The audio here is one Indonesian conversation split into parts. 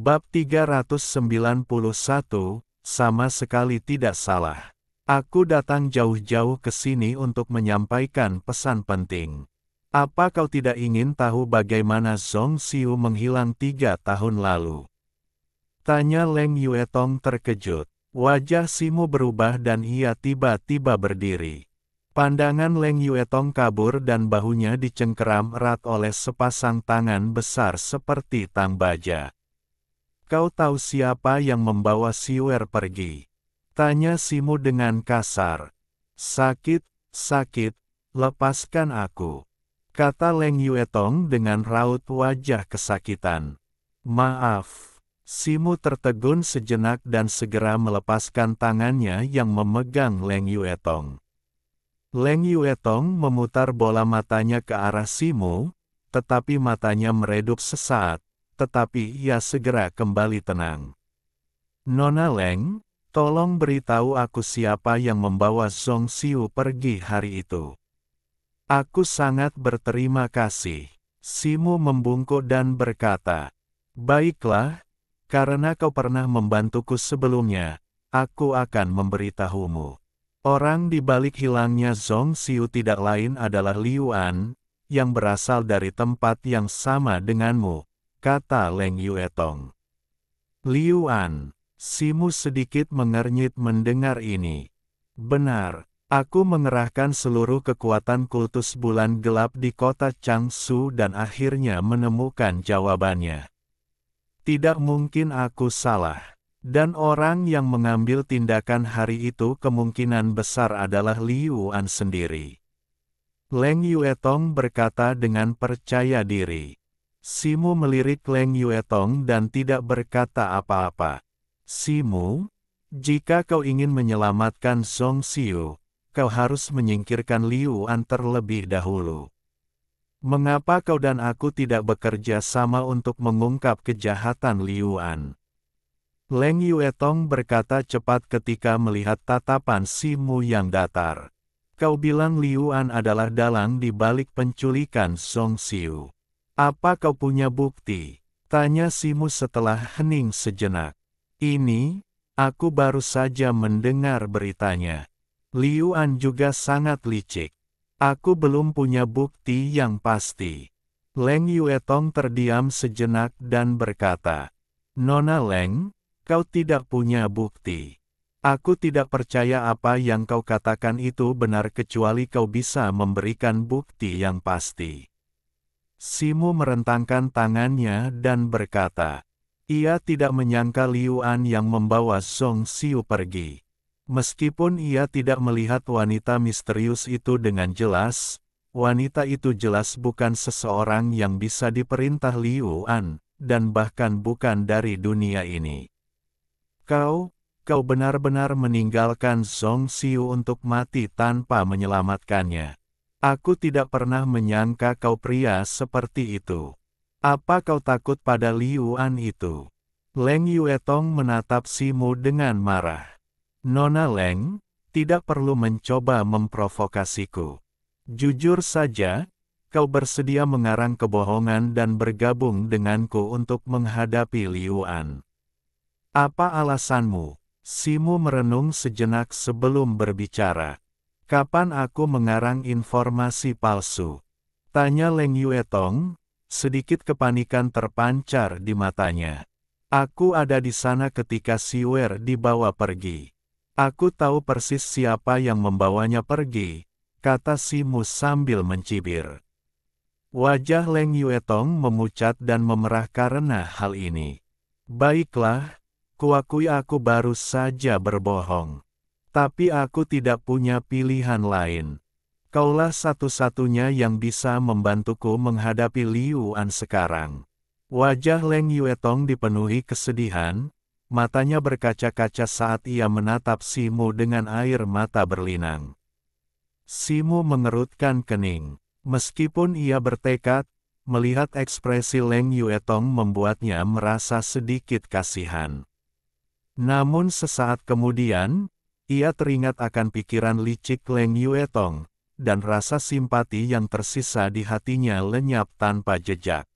Bab 391, sama sekali tidak salah. Aku datang jauh-jauh ke sini untuk menyampaikan pesan penting. Apa kau tidak ingin tahu bagaimana Zhong Xiu menghilang 3 tahun lalu? Tanya Leng Yuetong terkejut. Wajah Simo berubah dan ia tiba-tiba berdiri. Pandangan Leng Yuetong kabur dan bahunya dicengkeram erat oleh sepasang tangan besar seperti tang baja. Kau tahu siapa yang membawa Siwer pergi? Tanya Simo dengan kasar. Sakit, lepaskan aku. Kata Leng Yuetong dengan raut wajah kesakitan. Maaf. Simo tertegun sejenak dan segera melepaskan tangannya yang memegang Leng Yuetong. Leng Yuetong memutar bola matanya ke arah Simo, tetapi matanya meredup sesaat, tetapi ia segera kembali tenang. Nona Leng, tolong beritahu aku siapa yang membawa Zhong Xiu pergi hari itu. Aku sangat berterima kasih. Simo membungkuk dan berkata, baiklah, karena kau pernah membantuku sebelumnya, aku akan memberitahumu. Orang di balik hilangnya Zhong Xiu tidak lain adalah Liu An, yang berasal dari tempat yang sama denganmu, kata Leng Yuetong. Liu An. Simo sedikit mengernyit mendengar ini. Benar, aku mengerahkan seluruh kekuatan kultus bulan gelap di kota Changsu dan akhirnya menemukan jawabannya. Tidak mungkin aku salah. Dan orang yang mengambil tindakan hari itu kemungkinan besar adalah Liu An sendiri. Leng Yuetong berkata dengan percaya diri. Simo melirik Leng Yuetong dan tidak berkata apa-apa. Simo, jika kau ingin menyelamatkan Zhong Xiu, kau harus menyingkirkan Liu An terlebih dahulu. Mengapa kau dan aku tidak bekerja sama untuk mengungkap kejahatan Liu An? Leng Yuetong berkata cepat ketika melihat tatapan Simo yang datar. Kau bilang Liu An adalah dalang di balik penculikan Zhong Xiu. Apa kau punya bukti? Tanya Simo setelah hening sejenak. Ini, aku baru saja mendengar beritanya. Liu An juga sangat licik. Aku belum punya bukti yang pasti. Leng Yuetong terdiam sejenak dan berkata, Nona Leng, kau tidak punya bukti. Aku tidak percaya apa yang kau katakan itu benar kecuali kau bisa memberikan bukti yang pasti. Simo merentangkan tangannya dan berkata, ia tidak menyangka Liu An yang membawa Zhong Xiu pergi. Meskipun ia tidak melihat wanita misterius itu dengan jelas, wanita itu jelas bukan seseorang yang bisa diperintah Liu An, dan bahkan bukan dari dunia ini. Kau benar-benar meninggalkan Zhong Xiu untuk mati tanpa menyelamatkannya. Aku tidak pernah menyangka kau pria seperti itu. Apa kau takut pada Liu An itu? Leng Yuetong menatap Simo dengan marah. Nona Leng, tidak perlu mencoba memprovokasiku. Jujur saja, kau bersedia mengarang kebohongan dan bergabung denganku untuk menghadapi Liu An. Apa alasanmu? Simo merenung sejenak sebelum berbicara. Kapan aku mengarang informasi palsu? Tanya Leng Yuetong, sedikit kepanikan terpancar di matanya. Aku ada di sana ketika Siwer dibawa pergi. Aku tahu persis siapa yang membawanya pergi, kata Simo sambil mencibir. Wajah Leng Yuetong memucat dan memerah karena hal ini. Baiklah, kuakui aku baru saja berbohong. Tapi aku tidak punya pilihan lain. Kaulah satu-satunya yang bisa membantuku menghadapi Liu An sekarang. Wajah Leng Yuetong dipenuhi kesedihan. Matanya berkaca-kaca saat ia menatap Simo dengan air mata berlinang. Simo mengerutkan kening. Meskipun ia bertekad, melihat ekspresi Leng Yuetong membuatnya merasa sedikit kasihan. Namun sesaat kemudian, ia teringat akan pikiran licik Leng Yuetong, dan rasa simpati yang tersisa di hatinya lenyap tanpa jejak.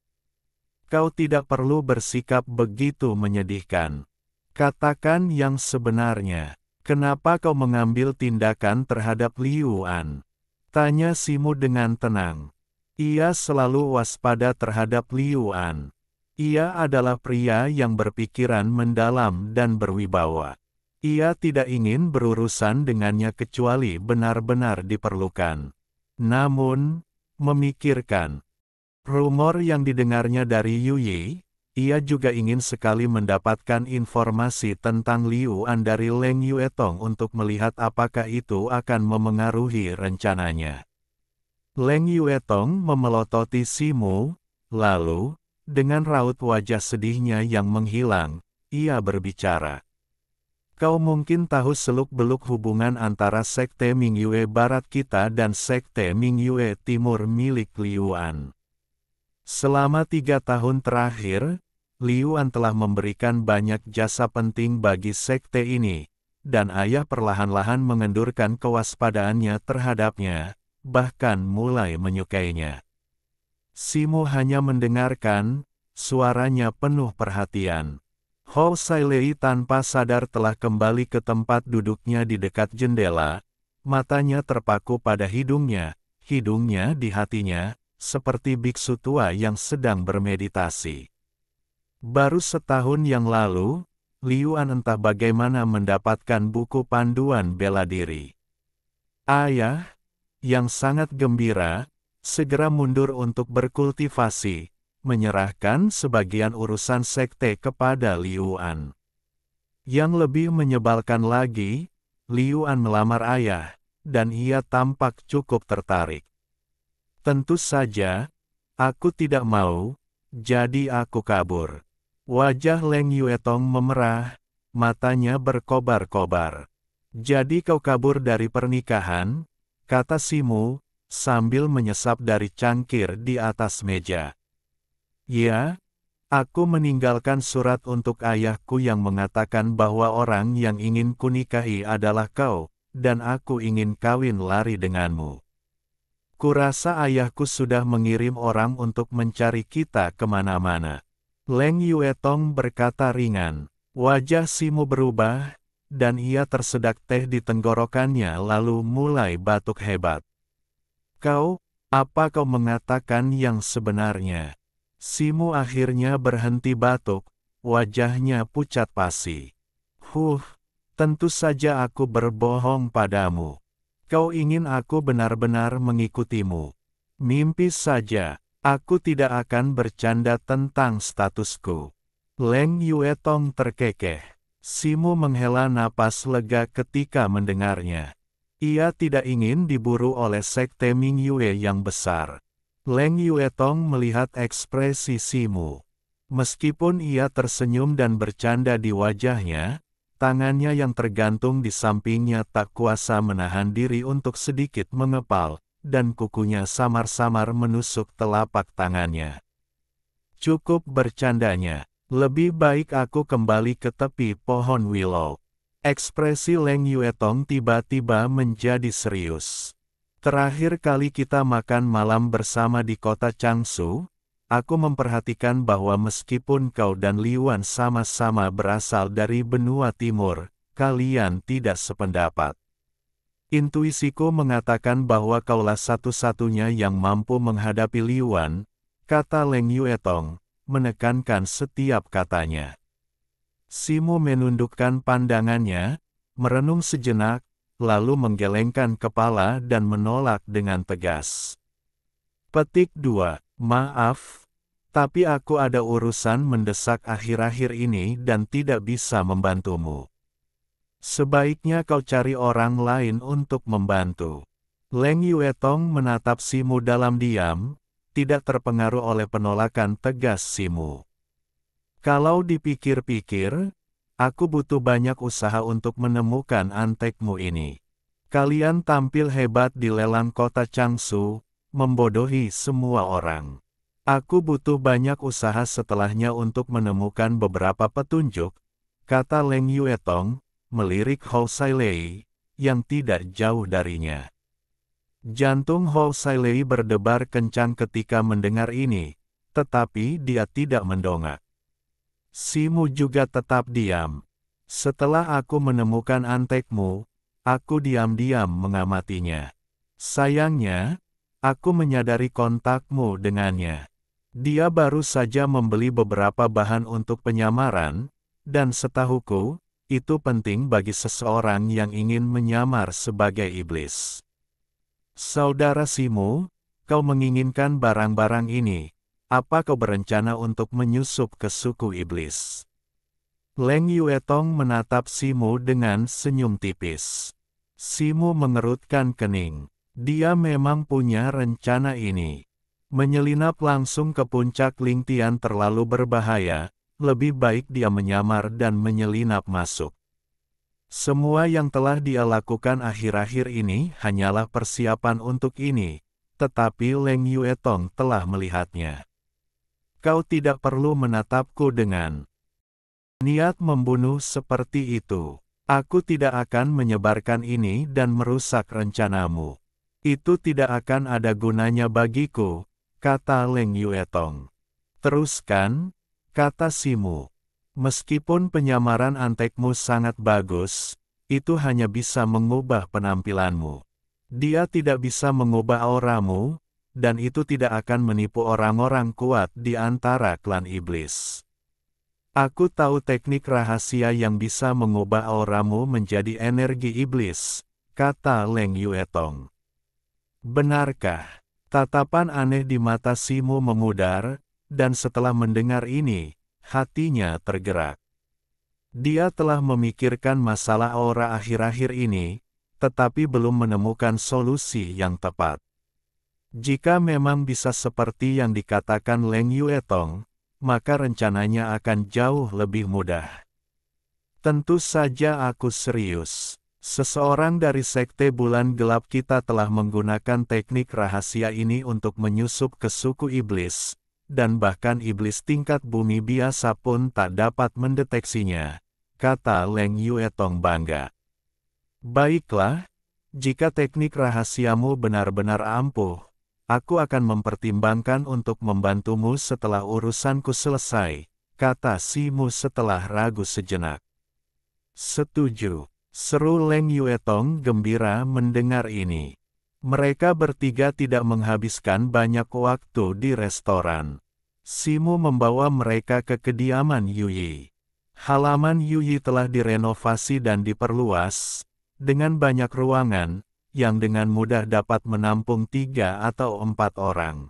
Kau tidak perlu bersikap begitu menyedihkan. Katakan yang sebenarnya. Kenapa kau mengambil tindakan terhadap Liu An? Tanya Simu dengan tenang. Ia selalu waspada terhadap Liu An. Ia adalah pria yang berpikiran mendalam dan berwibawa. Ia tidak ingin berurusan dengannya kecuali benar-benar diperlukan. Namun, memikirkan rumor yang didengarnya dari Yu Yi, ia juga ingin sekali mendapatkan informasi tentang Liu An dari Leng Yuetong untuk melihat apakah itu akan memengaruhi rencananya. Leng Yuetong memelototi Simu, lalu, dengan raut wajah sedihnya yang menghilang, ia berbicara. Kau mungkin tahu seluk-beluk hubungan antara Sekte Mingyue Barat kita dan Sekte Mingyue Timur milik Liu An. Selama 3 tahun terakhir, Liu An telah memberikan banyak jasa penting bagi sekte ini, dan ayah perlahan-lahan mengendurkan kewaspadaannya terhadapnya, bahkan mulai menyukainya. Simu hanya mendengarkan, suaranya penuh perhatian. Hou Sailei tanpa sadar telah kembali ke tempat duduknya di dekat jendela, matanya terpaku pada hidungnya di hatinya, seperti biksu tua yang sedang bermeditasi. Baru setahun yang lalu, Liu An entah bagaimana mendapatkan buku panduan bela diri. Ayah, yang sangat gembira, segera mundur untuk berkultivasi, menyerahkan sebagian urusan sekte kepada Liu An. Yang lebih menyebalkan lagi, Liu An melamar ayah, dan ia tampak cukup tertarik. Tentu saja, aku tidak mau, jadi aku kabur. Wajah Leng Yuetong memerah, matanya berkobar-kobar. Jadi kau kabur dari pernikahan? Kata Simu, sambil menyesap dari cangkir di atas meja. Ya, aku meninggalkan surat untuk ayahku yang mengatakan bahwa orang yang ingin kunikahi adalah kau, dan aku ingin kawin lari denganmu. Kurasa ayahku sudah mengirim orang untuk mencari kita kemana-mana. Leng Yuetong berkata ringan. Wajah Simu berubah, dan ia tersedak teh di tenggorokannya lalu mulai batuk hebat. Apa kau mengatakan yang sebenarnya? Simu akhirnya berhenti batuk, wajahnya pucat pasi. Tentu saja aku berbohong padamu. Kau ingin aku benar-benar mengikutimu. Mimpi saja, aku tidak akan bercanda tentang statusku. Leng Yuetong terkekeh. Simu menghela napas lega ketika mendengarnya. Ia tidak ingin diburu oleh sekte Mingyue yang besar. Leng Yuetong melihat ekspresi Simu. Meskipun ia tersenyum dan bercanda di wajahnya, tangannya yang tergantung di sampingnya tak kuasa menahan diri untuk sedikit mengepal, dan kukunya samar-samar menusuk telapak tangannya. Cukup bercandanya, lebih baik aku kembali ke tepi pohon willow. Ekspresi Leng Yuetong tiba-tiba menjadi serius. Terakhir kali kita makan malam bersama di kota Changsu, aku memperhatikan bahwa meskipun kau dan Liu An sama-sama berasal dari benua timur, kalian tidak sependapat. Intuisiku mengatakan bahwa kaulah satu-satunya yang mampu menghadapi Liu An, kata Leng Yuetong, menekankan setiap katanya. Simu menundukkan pandangannya, merenung sejenak, lalu menggelengkan kepala dan menolak dengan tegas. Petik 2. Maaf, tapi aku ada urusan mendesak akhir-akhir ini dan tidak bisa membantumu. Sebaiknya kau cari orang lain untuk membantu. Leng Yuetong menatap Simu dalam diam, tidak terpengaruh oleh penolakan tegas Simu. Kalau dipikir-pikir, aku butuh banyak usaha untuk menemukan antekmu ini. Kalian tampil hebat di lelang kota Changsu, membodohi semua orang. Aku butuh banyak usaha setelahnya untuk menemukan beberapa petunjuk, kata Leng Yuetong, melirik Hou Sailei, yang tidak jauh darinya. Jantung Hou Sailei berdebar kencang ketika mendengar ini, tetapi dia tidak mendongak. Simu juga tetap diam. Setelah aku menemukan antekmu, aku diam-diam mengamatinya. Sayangnya, aku menyadari kontakmu dengannya. Dia baru saja membeli beberapa bahan untuk penyamaran, dan setahuku, itu penting bagi seseorang yang ingin menyamar sebagai iblis. Saudara Simu, kau menginginkan barang-barang ini. Apa kau berencana untuk menyusup ke suku iblis? Leng Yuetong menatap Simu dengan senyum tipis. Simu mengerutkan kening. Dia memang punya rencana ini. Menyelinap langsung ke puncak Lingtian terlalu berbahaya, lebih baik dia menyamar dan menyelinap masuk. Semua yang telah dia lakukan akhir-akhir ini hanyalah persiapan untuk ini, tetapi Leng Yuetong telah melihatnya. Kau tidak perlu menatapku dengan niat membunuh seperti itu. Aku tidak akan menyebarkan ini dan merusak rencanamu. Itu tidak akan ada gunanya bagiku, kata Leng Yuetong. Teruskan, kata Simu. Meskipun penyamaran antekmu sangat bagus, itu hanya bisa mengubah penampilanmu. Dia tidak bisa mengubah auramu, dan itu tidak akan menipu orang-orang kuat di antara klan iblis. Aku tahu teknik rahasia yang bisa mengubah auramu menjadi energi iblis, kata Leng Yuetong. Benarkah? Tatapan aneh di mata Simu memudar, dan setelah mendengar ini, hatinya tergerak. Dia telah memikirkan masalah aura akhir-akhir ini, tetapi belum menemukan solusi yang tepat. Jika memang bisa seperti yang dikatakan Leng Yuetong, maka rencananya akan jauh lebih mudah. Tentu saja aku serius. Seseorang dari Sekte Bulan Gelap kita telah menggunakan teknik rahasia ini untuk menyusup ke suku iblis, dan bahkan iblis tingkat bumi biasa pun tak dapat mendeteksinya, kata Leng Yuetong bangga. Baiklah, jika teknik rahasiamu benar-benar ampuh, aku akan mempertimbangkan untuk membantumu setelah urusanku selesai, kata Simu setelah ragu sejenak. Setuju, seru Leng Yuetong gembira mendengar ini. Mereka bertiga tidak menghabiskan banyak waktu di restoran. Simu membawa mereka ke kediaman Yuyi. Halaman Yuyi telah direnovasi dan diperluas, dengan banyak ruangan, yang dengan mudah dapat menampung 3 atau 4 orang.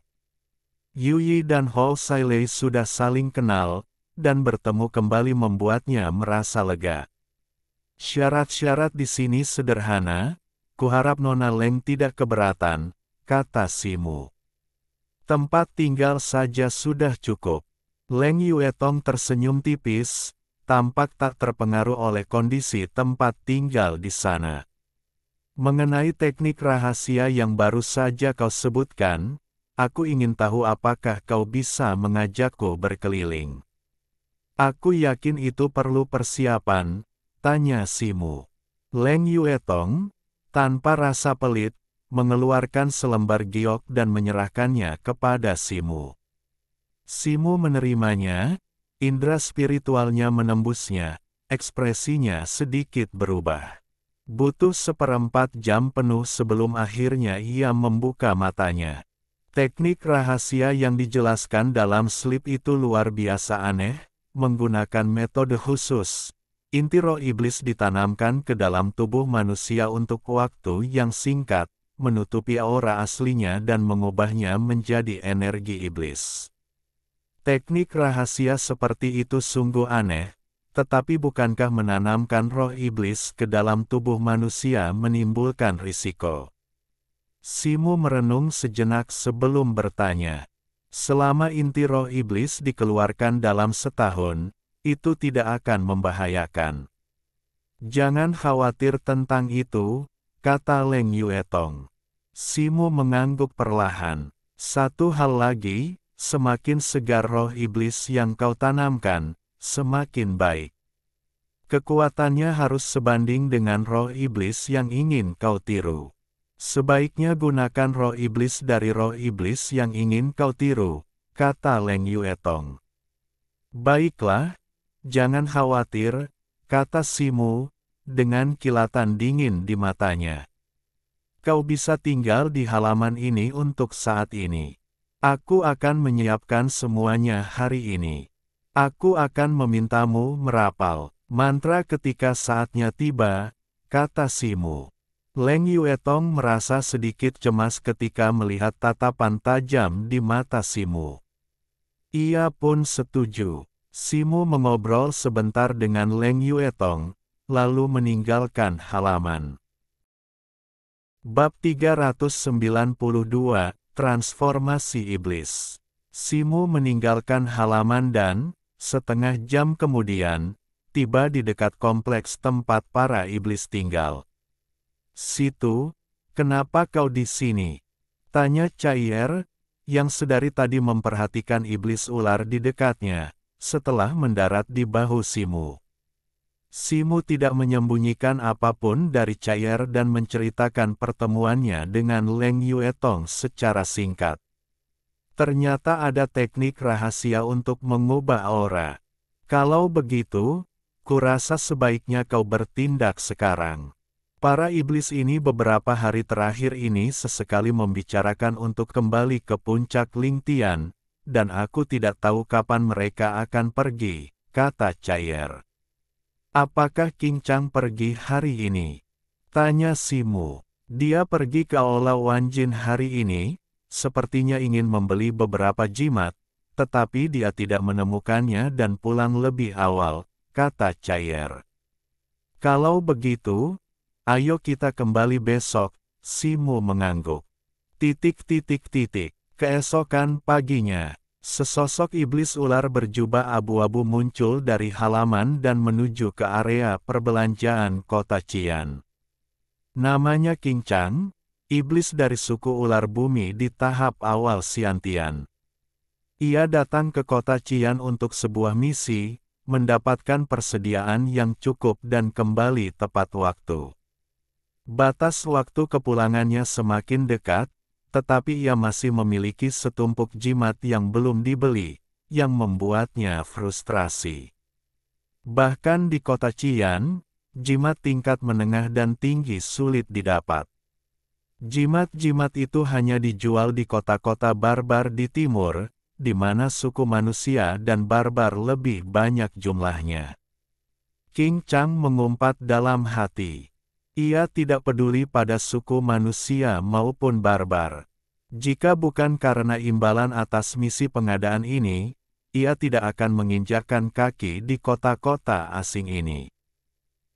Yuyi dan Hou Sailei sudah saling kenal, dan bertemu kembali membuatnya merasa lega. Syarat-syarat di sini sederhana, kuharap Nona Leng tidak keberatan, kata Simu. Tempat tinggal saja sudah cukup. Leng Yuetong tersenyum tipis, tampak tak terpengaruh oleh kondisi tempat tinggal di sana. Mengenai teknik rahasia yang baru saja kau sebutkan, aku ingin tahu apakah kau bisa mengajakku berkeliling. Aku yakin itu perlu persiapan, tanya Simu. Leng Yuetong, tanpa rasa pelit, mengeluarkan selembar giok dan menyerahkannya kepada Simu. Simu menerimanya, indera spiritualnya menembusnya, ekspresinya sedikit berubah. Butuh 1/4 jam penuh sebelum akhirnya ia membuka matanya. Teknik rahasia yang dijelaskan dalam slip itu luar biasa aneh, menggunakan metode khusus. Inti roh iblis ditanamkan ke dalam tubuh manusia untuk waktu yang singkat, menutupi aura aslinya dan mengubahnya menjadi energi iblis. Teknik rahasia seperti itu sungguh aneh, tetapi bukankah menanamkan roh iblis ke dalam tubuh manusia menimbulkan risiko? Simu merenung sejenak sebelum bertanya. Selama inti roh iblis dikeluarkan dalam setahun, itu tidak akan membahayakan. Jangan khawatir tentang itu, kata Leng Yuetong. Simu mengangguk perlahan. Satu hal lagi, semakin segar roh iblis yang kau tanamkan, semakin baik. Kekuatannya harus sebanding dengan roh iblis yang ingin kau tiru. Sebaiknya gunakan roh iblis dari roh iblis yang ingin kau tiru, kata Leng Yuetong. Baiklah, jangan khawatir, kata Simu, dengan kilatan dingin di matanya. Kau bisa tinggal di halaman ini untuk saat ini. Aku akan menyiapkan semuanya hari ini. Aku akan memintamu merapal mantra ketika saatnya tiba, kata Simu. Leng Yuetong merasa sedikit cemas ketika melihat tatapan tajam di mata Simu. Ia pun setuju. Simu mengobrol sebentar dengan Leng Yuetong, lalu meninggalkan halaman. Bab 392, Transformasi Iblis. Simu meninggalkan halaman dan, setengah jam kemudian, tiba di dekat kompleks tempat para iblis tinggal. Situ, kenapa kau di sini? Tanya Chaier, yang sedari tadi memperhatikan iblis ular di dekatnya, setelah mendarat di bahu Simu. Simu tidak menyembunyikan apapun dari Chaier dan menceritakan pertemuannya dengan Leng Yuetong secara singkat. Ternyata ada teknik rahasia untuk mengubah aura. Kalau begitu, kurasa sebaiknya kau bertindak sekarang. Para iblis ini beberapa hari terakhir ini sesekali membicarakan untuk kembali ke puncak Lingtian, dan aku tidak tahu kapan mereka akan pergi, kata Chaier. Apakah King Chang pergi hari ini? Tanya Simu. Dia pergi ke Aula Wanjin hari ini, sepertinya ingin membeli beberapa jimat, tetapi dia tidak menemukannya dan pulang lebih awal, kata Chaier. Kalau begitu, ayo kita kembali besok, Simu mengangguk. Keesokan paginya, sesosok iblis ular berjubah abu-abu muncul dari halaman dan menuju ke area perbelanjaan kota Qian. Namanya King Chang, iblis dari suku ular bumi di tahap awal Xiantian. Ia datang ke kota Qian untuk sebuah misi, mendapatkan persediaan yang cukup dan kembali tepat waktu. Batas waktu kepulangannya semakin dekat, tetapi ia masih memiliki setumpuk jimat yang belum dibeli, yang membuatnya frustrasi. Bahkan di kota Qian, jimat tingkat menengah dan tinggi sulit didapat. Jimat-jimat itu hanya dijual di kota-kota barbar di timur, di mana suku manusia dan barbar lebih banyak jumlahnya. King Chang mengumpat dalam hati. Ia tidak peduli pada suku manusia maupun barbar. Jika bukan karena imbalan atas misi pengadaan ini, ia tidak akan menginjakkan kaki di kota-kota asing ini.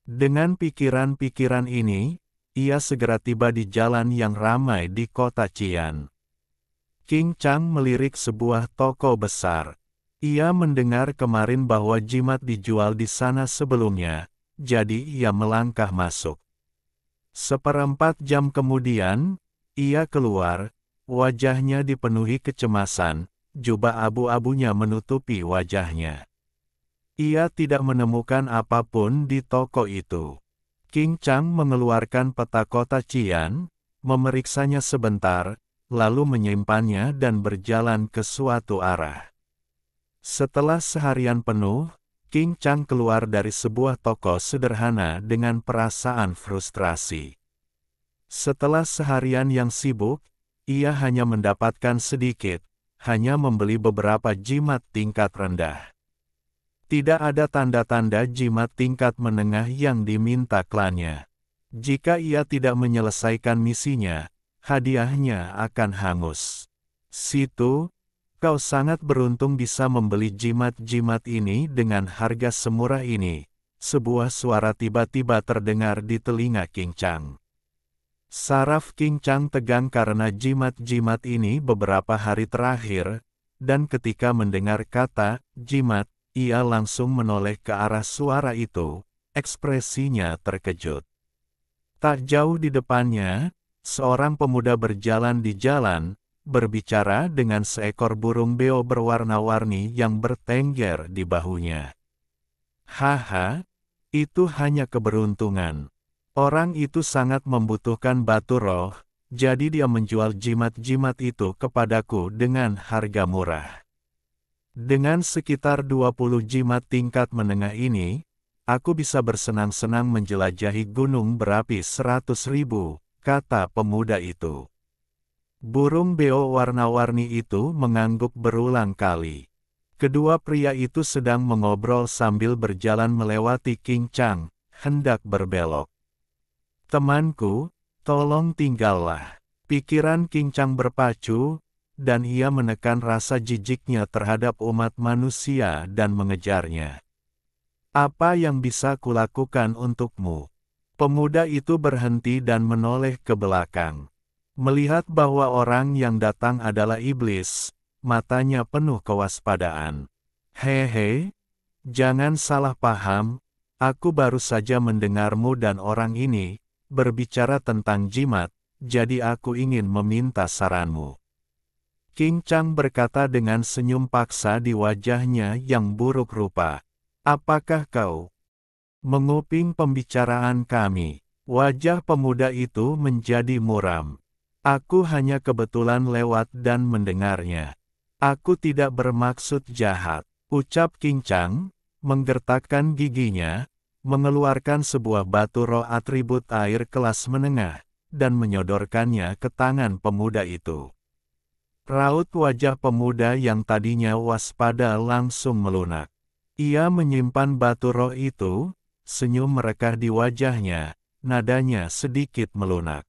Dengan pikiran-pikiran ini, ia segera tiba di jalan yang ramai di kota Qian. King Chang melirik sebuah toko besar. Ia mendengar kemarin bahwa jimat dijual di sana sebelumnya, jadi ia melangkah masuk. Seperempat jam kemudian, ia keluar, wajahnya dipenuhi kecemasan, jubah abu-abunya menutupi wajahnya. Ia tidak menemukan apapun di toko itu. King Chang mengeluarkan peta kota Qian, memeriksanya sebentar, lalu menyimpannya dan berjalan ke suatu arah. Setelah seharian penuh, King Chang keluar dari sebuah toko sederhana dengan perasaan frustrasi. Setelah seharian yang sibuk, ia hanya mendapatkan sedikit, hanya membeli beberapa jimat tingkat rendah. Tidak ada tanda-tanda jimat tingkat menengah yang diminta klannya. Jika ia tidak menyelesaikan misinya, hadiahnya akan hangus. Situ, kau sangat beruntung bisa membeli jimat-jimat ini dengan harga semurah ini. Sebuah suara tiba-tiba terdengar di telinga King Chang. Saraf King Chang tegang karena jimat-jimat ini beberapa hari terakhir, dan ketika mendengar kata jimat, ia langsung menoleh ke arah suara itu, ekspresinya terkejut. Tak jauh di depannya, seorang pemuda berjalan di jalan, berbicara dengan seekor burung beo berwarna-warni yang bertengger di bahunya. Haha, itu hanya keberuntungan. Orang itu sangat membutuhkan batu roh, jadi dia menjual jimat-jimat itu kepadaku dengan harga murah. Dengan sekitar 20 jimat tingkat menengah ini, aku bisa bersenang-senang menjelajahi gunung berapi 100.000, kata pemuda itu. Burung beo warna-warni itu mengangguk berulang kali. Kedua pria itu sedang mengobrol sambil berjalan melewati King Chang, hendak berbelok. Temanku, tolong tinggallah. Pikiran King Chang berpacu, dan ia menekan rasa jijiknya terhadap umat manusia dan mengejarnya. Apa yang bisa kulakukan untukmu? Pemuda itu berhenti dan menoleh ke belakang. Melihat bahwa orang yang datang adalah iblis, matanya penuh kewaspadaan. Hehe, jangan salah paham, aku baru saja mendengarmu dan orang ini berbicara tentang jimat, jadi aku ingin meminta saranmu. King Chang berkata dengan senyum paksa di wajahnya yang buruk rupa. Apakah kau menguping pembicaraan kami? Wajah pemuda itu menjadi muram. Aku hanya kebetulan lewat dan mendengarnya. Aku tidak bermaksud jahat, ucap King Chang, menggertakkan giginya, mengeluarkan sebuah batu roh atribut air kelas menengah, dan menyodorkannya ke tangan pemuda itu. Raut wajah pemuda yang tadinya waspada langsung melunak. Ia menyimpan batu roh itu, senyum merekah di wajahnya, nadanya sedikit melunak.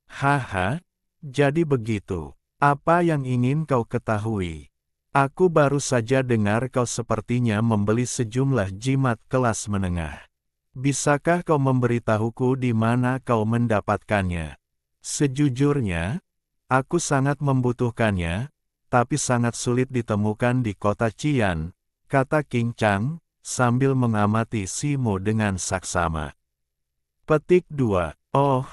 Haha, jadi begitu. Apa yang ingin kau ketahui? Aku baru saja dengar kau sepertinya membeli sejumlah jimat kelas menengah. Bisakah kau memberitahuku di mana kau mendapatkannya? Sejujurnya, aku sangat membutuhkannya, tapi sangat sulit ditemukan di kota Qian, kata King Chang, sambil mengamati Simo dengan saksama. Petik 2. Oh,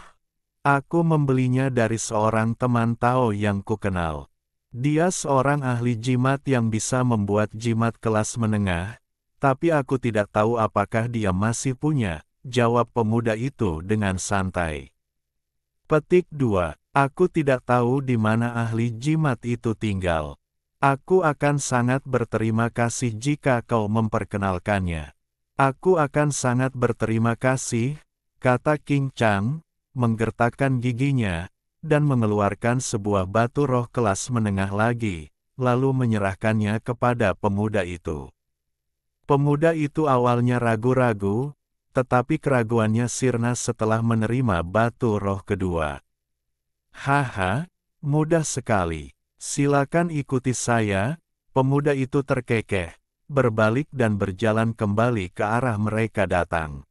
aku membelinya dari seorang teman Tao yang kukenal. Dia seorang ahli jimat yang bisa membuat jimat kelas menengah, tapi aku tidak tahu apakah dia masih punya, jawab pemuda itu dengan santai. Petik 2. Aku tidak tahu di mana ahli jimat itu tinggal. Aku akan sangat berterima kasih jika kau memperkenalkannya. Aku akan sangat berterima kasih, kata King Chang, menggertakkan giginya, dan mengeluarkan sebuah batu roh kelas menengah lagi, lalu menyerahkannya kepada pemuda itu. Pemuda itu awalnya ragu-ragu, tetapi keraguannya sirna setelah menerima batu roh kedua. Haha, mudah sekali. Silakan ikuti saya, pemuda itu terkekeh, berbalik dan berjalan kembali ke arah mereka datang.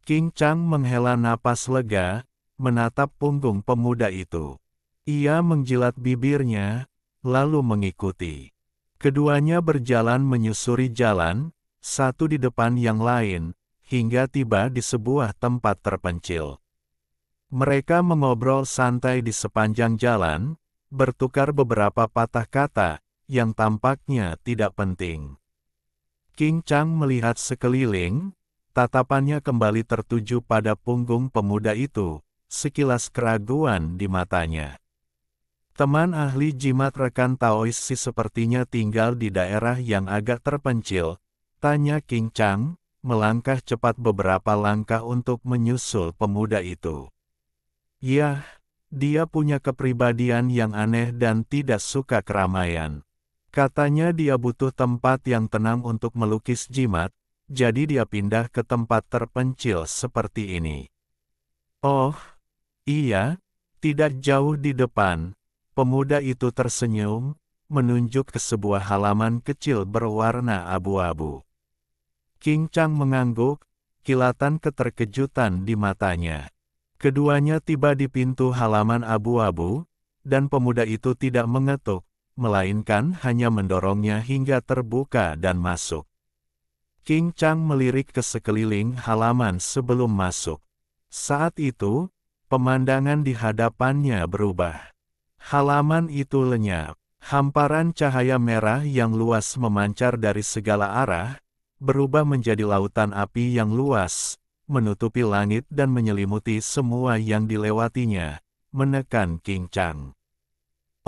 King Chang menghela napas lega, menatap punggung pemuda itu. Ia menjilat bibirnya, lalu mengikuti. Keduanya berjalan menyusuri jalan, satu di depan yang lain, hingga tiba di sebuah tempat terpencil. Mereka mengobrol santai di sepanjang jalan, bertukar beberapa patah kata, yang tampaknya tidak penting. King Chang melihat sekeliling, tatapannya kembali tertuju pada punggung pemuda itu, sekilas keraguan di matanya. Teman ahli jimat rekan Taois si sepertinya tinggal di daerah yang agak terpencil, tanya King Chang, melangkah cepat beberapa langkah untuk menyusul pemuda itu. Yah, dia punya kepribadian yang aneh dan tidak suka keramaian. Katanya dia butuh tempat yang tenang untuk melukis jimat, jadi dia pindah ke tempat terpencil seperti ini. Oh, iya, tidak jauh di depan, pemuda itu tersenyum, menunjuk ke sebuah halaman kecil berwarna abu-abu. King Chang mengangguk, kilatan keterkejutan di matanya. Keduanya tiba di pintu halaman abu-abu, dan pemuda itu tidak mengetuk, melainkan hanya mendorongnya hingga terbuka dan masuk. King Chang melirik ke sekeliling halaman sebelum masuk. Saat itu, pemandangan di hadapannya berubah. Halaman itu lenyap. Hamparan cahaya merah yang luas memancar dari segala arah, berubah menjadi lautan api yang luas, menutupi langit dan menyelimuti semua yang dilewatinya, menekan King Chang.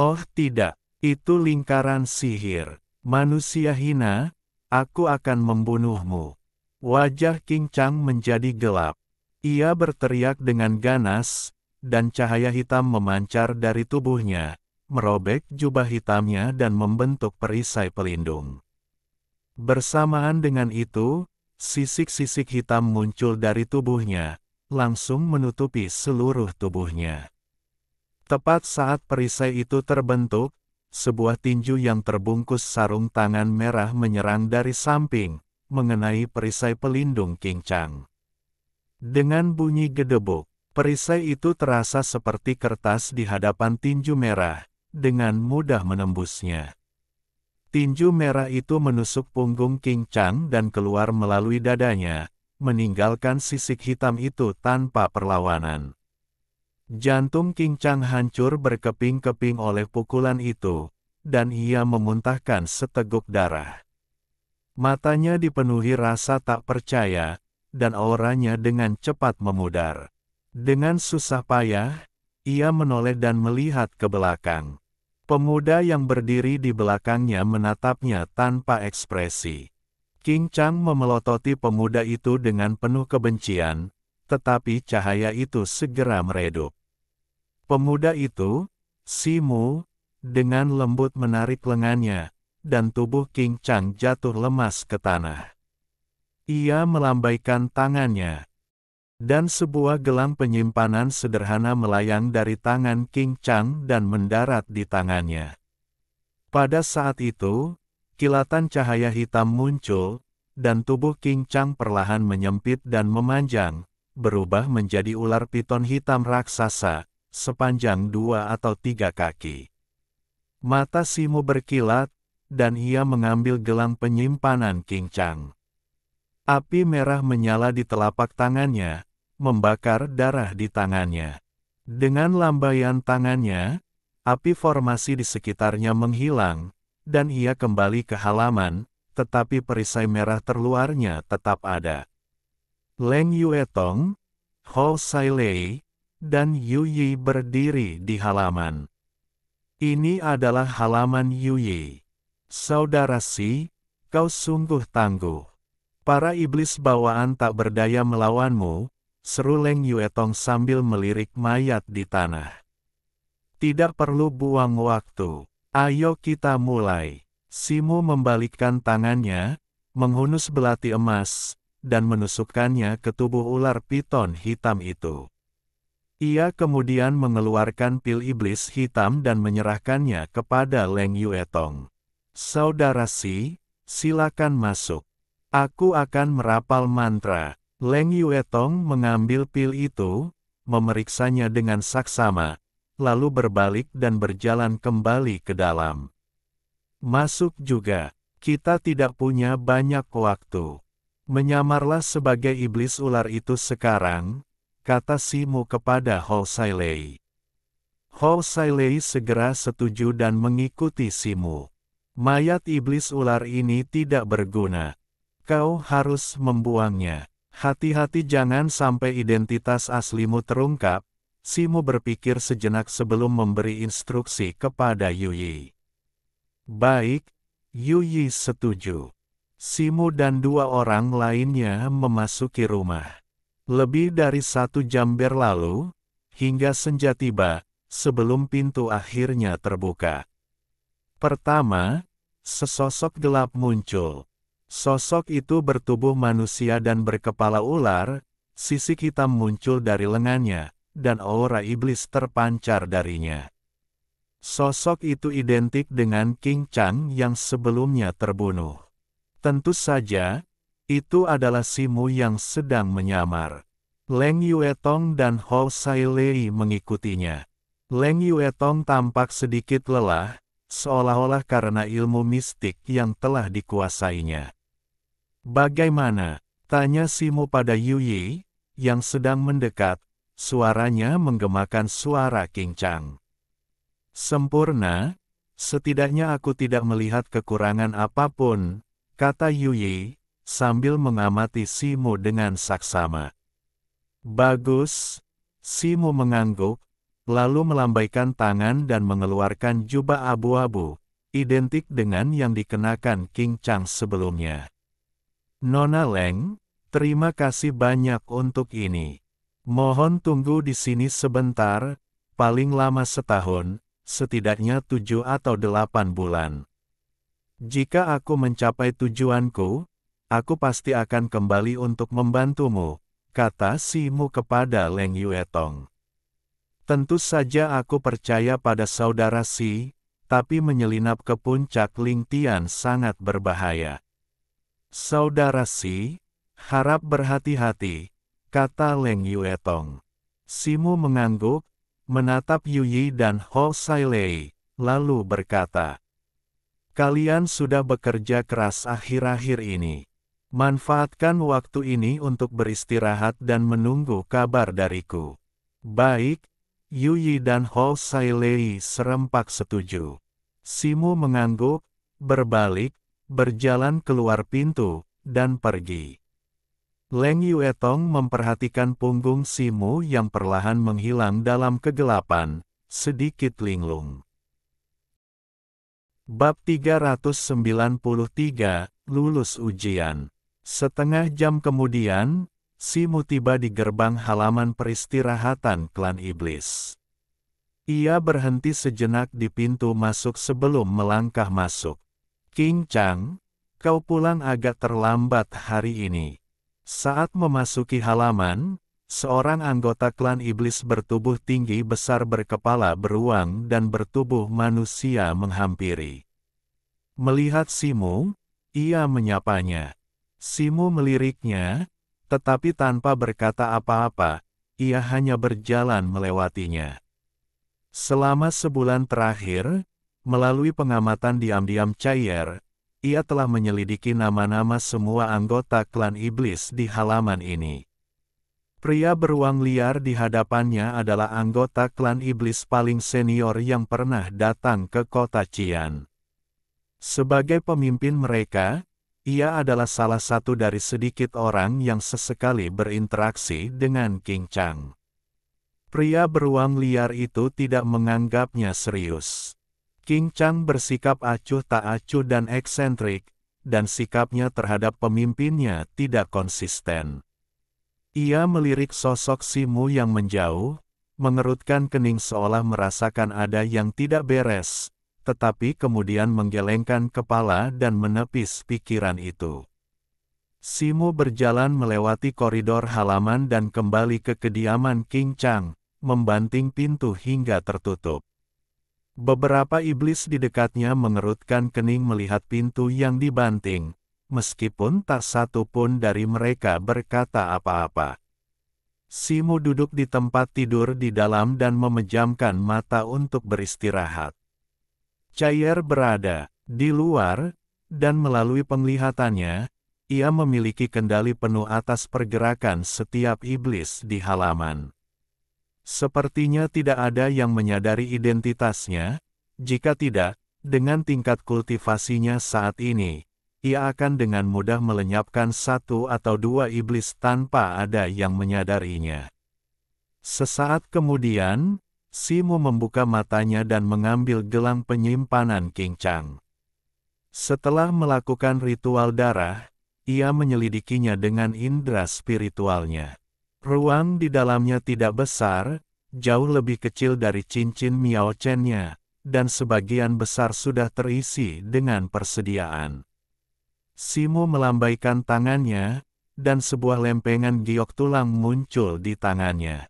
Oh tidak, itu lingkaran sihir. Manusia hina, aku akan membunuhmu. Wajah King Chang menjadi gelap. Ia berteriak dengan ganas, dan cahaya hitam memancar dari tubuhnya, merobek jubah hitamnya dan membentuk perisai pelindung. Bersamaan dengan itu, sisik-sisik hitam muncul dari tubuhnya, langsung menutupi seluruh tubuhnya. Tepat saat perisai itu terbentuk, sebuah tinju yang terbungkus sarung tangan merah menyerang dari samping, mengenai perisai pelindung King Chang. Dengan bunyi gedebuk, perisai itu terasa seperti kertas di hadapan tinju merah, dengan mudah menembusnya. Tinju merah itu menusuk punggung King Chang dan keluar melalui dadanya, meninggalkan sisik hitam itu tanpa perlawanan. Jantung King Chang hancur berkeping-keping oleh pukulan itu, dan ia memuntahkan seteguk darah. Matanya dipenuhi rasa tak percaya, dan auranya dengan cepat memudar. Dengan susah payah, ia menoleh dan melihat ke belakang. Pemuda yang berdiri di belakangnya menatapnya tanpa ekspresi. King Chang memelototi pemuda itu dengan penuh kebencian, tetapi cahaya itu segera meredup. Pemuda itu, Simu, dengan lembut menarik lengannya, dan tubuh King Chang jatuh lemas ke tanah. Ia melambaikan tangannya, dan sebuah gelang penyimpanan sederhana melayang dari tangan King Chang dan mendarat di tangannya. Pada saat itu, kilatan cahaya hitam muncul, dan tubuh King Chang perlahan menyempit dan memanjang, berubah menjadi ular piton hitam raksasa, sepanjang 2 atau 3 kaki. Mata Simu berkilat, dan ia mengambil gelang penyimpanan King Chang. Api merah menyala di telapak tangannya, membakar darah di tangannya. Dengan lambaian tangannya, api formasi di sekitarnya menghilang, dan ia kembali ke halaman, tetapi perisai merah terluarnya tetap ada. Leng Yuetong, Hou Sailei, dan Yu Yi berdiri di halaman. Ini adalah halaman Yu Yi. Saudara Si, kau sungguh tangguh. Para iblis bawaan tak berdaya melawanmu, seru Leng Yuetong sambil melirik mayat di tanah. Tidak perlu buang waktu. Ayo kita mulai. Simu membalikkan tangannya, menghunus belati emas, dan menusukkannya ke tubuh ular piton hitam itu. Ia kemudian mengeluarkan pil iblis hitam dan menyerahkannya kepada Leng Yuetong. Saudara Si, silakan masuk. Aku akan merapal mantra. Leng Yuetong mengambil pil itu, memeriksanya dengan saksama, lalu berbalik dan berjalan kembali ke dalam. Masuk juga, kita tidak punya banyak waktu. Menyamarlah sebagai iblis ular itu sekarang, kata Simu kepada Hou Sailei. Hou Sailei segera setuju dan mengikuti Simu. Mayat iblis ular ini tidak berguna. Kau harus membuangnya. Hati-hati jangan sampai identitas aslimu terungkap, Simu berpikir sejenak sebelum memberi instruksi kepada Yu Yi. Baik, Yu Yi setuju. Simu dan 2 orang lainnya memasuki rumah. Lebih dari 1 jam berlalu, hingga senja tiba, sebelum pintu akhirnya terbuka. Pertama, sesosok gelap muncul. Sosok itu bertubuh manusia dan berkepala ular, sisik hitam muncul dari lengannya, dan aura iblis terpancar darinya. Sosok itu identik dengan King Chang yang sebelumnya terbunuh. Tentu saja, itu adalah Simu yang sedang menyamar. Leng Yuetong dan Hou Sailei mengikutinya. Leng Yuetong tampak sedikit lelah, seolah-olah karena ilmu mistik yang telah dikuasainya. Bagaimana? Tanya Simu pada Yu Yi, yang sedang mendekat, suaranya menggemakan suara King Chang. Sempurna, setidaknya aku tidak melihat kekurangan apapun, kata Yu Yi, sambil mengamati Simu dengan saksama. Bagus, Simu mengangguk, lalu melambaikan tangan dan mengeluarkan jubah abu-abu, identik dengan yang dikenakan King Chang sebelumnya. Nona Leng, terima kasih banyak untuk ini. Mohon tunggu di sini sebentar, paling lama setahun, setidaknya 7 atau 8 bulan. Jika aku mencapai tujuanku, aku pasti akan kembali untuk membantumu, kata Si Mu kepada Leng Yuetong. Tentu saja aku percaya pada saudara Si, tapi menyelinap ke puncak Ling Tian sangat berbahaya. Saudara Si, harap berhati-hati, kata Leng Yuetong. Si Mu mengangguk, menatap Yu Yi dan Ho Sai Lei, lalu berkata, kalian sudah bekerja keras akhir-akhir ini. Manfaatkan waktu ini untuk beristirahat dan menunggu kabar dariku. Baik, Yu Yi dan Ho Sai Lei serempak setuju. Si Mu mengangguk, berbalik, berjalan keluar pintu, dan pergi. Leng Yuetong memperhatikan punggung Si Mu yang perlahan menghilang dalam kegelapan, sedikit linglung. Bab 393, lulus ujian. Setengah jam kemudian, Si Mu tiba di gerbang halaman peristirahatan klan iblis. Ia berhenti sejenak di pintu masuk sebelum melangkah masuk. King Chang, kau pulang agak terlambat hari ini. Saat memasuki halaman, seorang anggota klan iblis bertubuh tinggi besar berkepala beruang dan bertubuh manusia menghampiri. Melihat Si Mu, ia menyapanya. Si Mu meliriknya, tetapi tanpa berkata apa-apa, ia hanya berjalan melewatinya. Selama sebulan terakhir, melalui pengamatan diam-diam Chaier, ia telah menyelidiki nama-nama semua anggota klan iblis di halaman ini. Pria beruang liar di hadapannya adalah anggota klan iblis paling senior yang pernah datang ke kota Qian. Sebagai pemimpin mereka, ia adalah salah satu dari sedikit orang yang sesekali berinteraksi dengan King Chang. Pria beruang liar itu tidak menganggapnya serius. King Chang bersikap acuh tak acuh dan eksentrik, dan sikapnya terhadap pemimpinnya tidak konsisten. Ia melirik sosok Si Mu yang menjauh, mengerutkan kening seolah merasakan ada yang tidak beres, tetapi kemudian menggelengkan kepala dan menepis pikiran itu. Si Mu berjalan melewati koridor halaman dan kembali ke kediaman King Chang, membanting pintu hingga tertutup. Beberapa iblis di dekatnya mengerutkan kening melihat pintu yang dibanting, meskipun tak satu pun dari mereka berkata apa-apa. Si Mu duduk di tempat tidur di dalam dan memejamkan mata untuk beristirahat. Chaier berada di luar, dan melalui penglihatannya, ia memiliki kendali penuh atas pergerakan setiap iblis di halaman. Sepertinya tidak ada yang menyadari identitasnya, jika tidak, dengan tingkat kultivasinya saat ini, ia akan dengan mudah melenyapkan satu atau dua iblis tanpa ada yang menyadarinya. Sesaat kemudian, Si Mu membuka matanya dan mengambil gelang penyimpanan King Chang. Setelah melakukan ritual darah, ia menyelidikinya dengan indera spiritualnya. Ruang di dalamnya tidak besar, jauh lebih kecil dari cincin Miao Chen-nya, dan sebagian besar sudah terisi dengan persediaan. Si Mu melambaikan tangannya, dan sebuah lempengan giok tulang muncul di tangannya.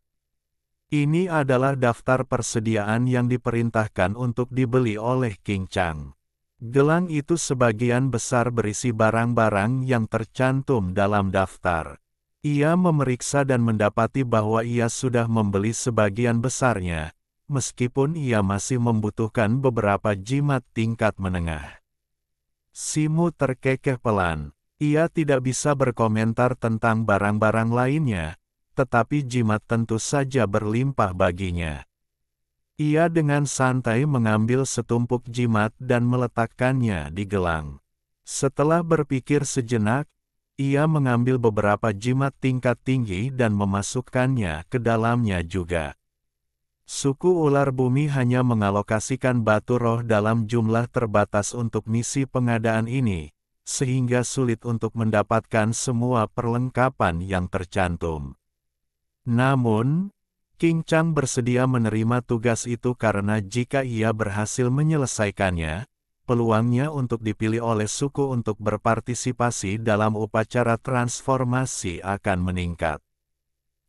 Ini adalah daftar persediaan yang diperintahkan untuk dibeli oleh King Chang. Gelang itu sebagian besar berisi barang-barang yang tercantum dalam daftar. Ia memeriksa dan mendapati bahwa ia sudah membeli sebagian besarnya, meskipun ia masih membutuhkan beberapa jimat tingkat menengah. Si Mu terkekeh pelan. Ia tidak bisa berkomentar tentang barang-barang lainnya, tetapi jimat tentu saja berlimpah baginya. Ia dengan santai mengambil setumpuk jimat dan meletakkannya di gelang. Setelah berpikir sejenak, ia mengambil beberapa jimat tingkat tinggi dan memasukkannya ke dalamnya juga. Suku ular bumi hanya mengalokasikan batu roh dalam jumlah terbatas untuk misi pengadaan ini, sehingga sulit untuk mendapatkan semua perlengkapan yang tercantum. Namun, King Chang bersedia menerima tugas itu karena jika ia berhasil menyelesaikannya, peluangnya untuk dipilih oleh suku untuk berpartisipasi dalam upacara transformasi akan meningkat.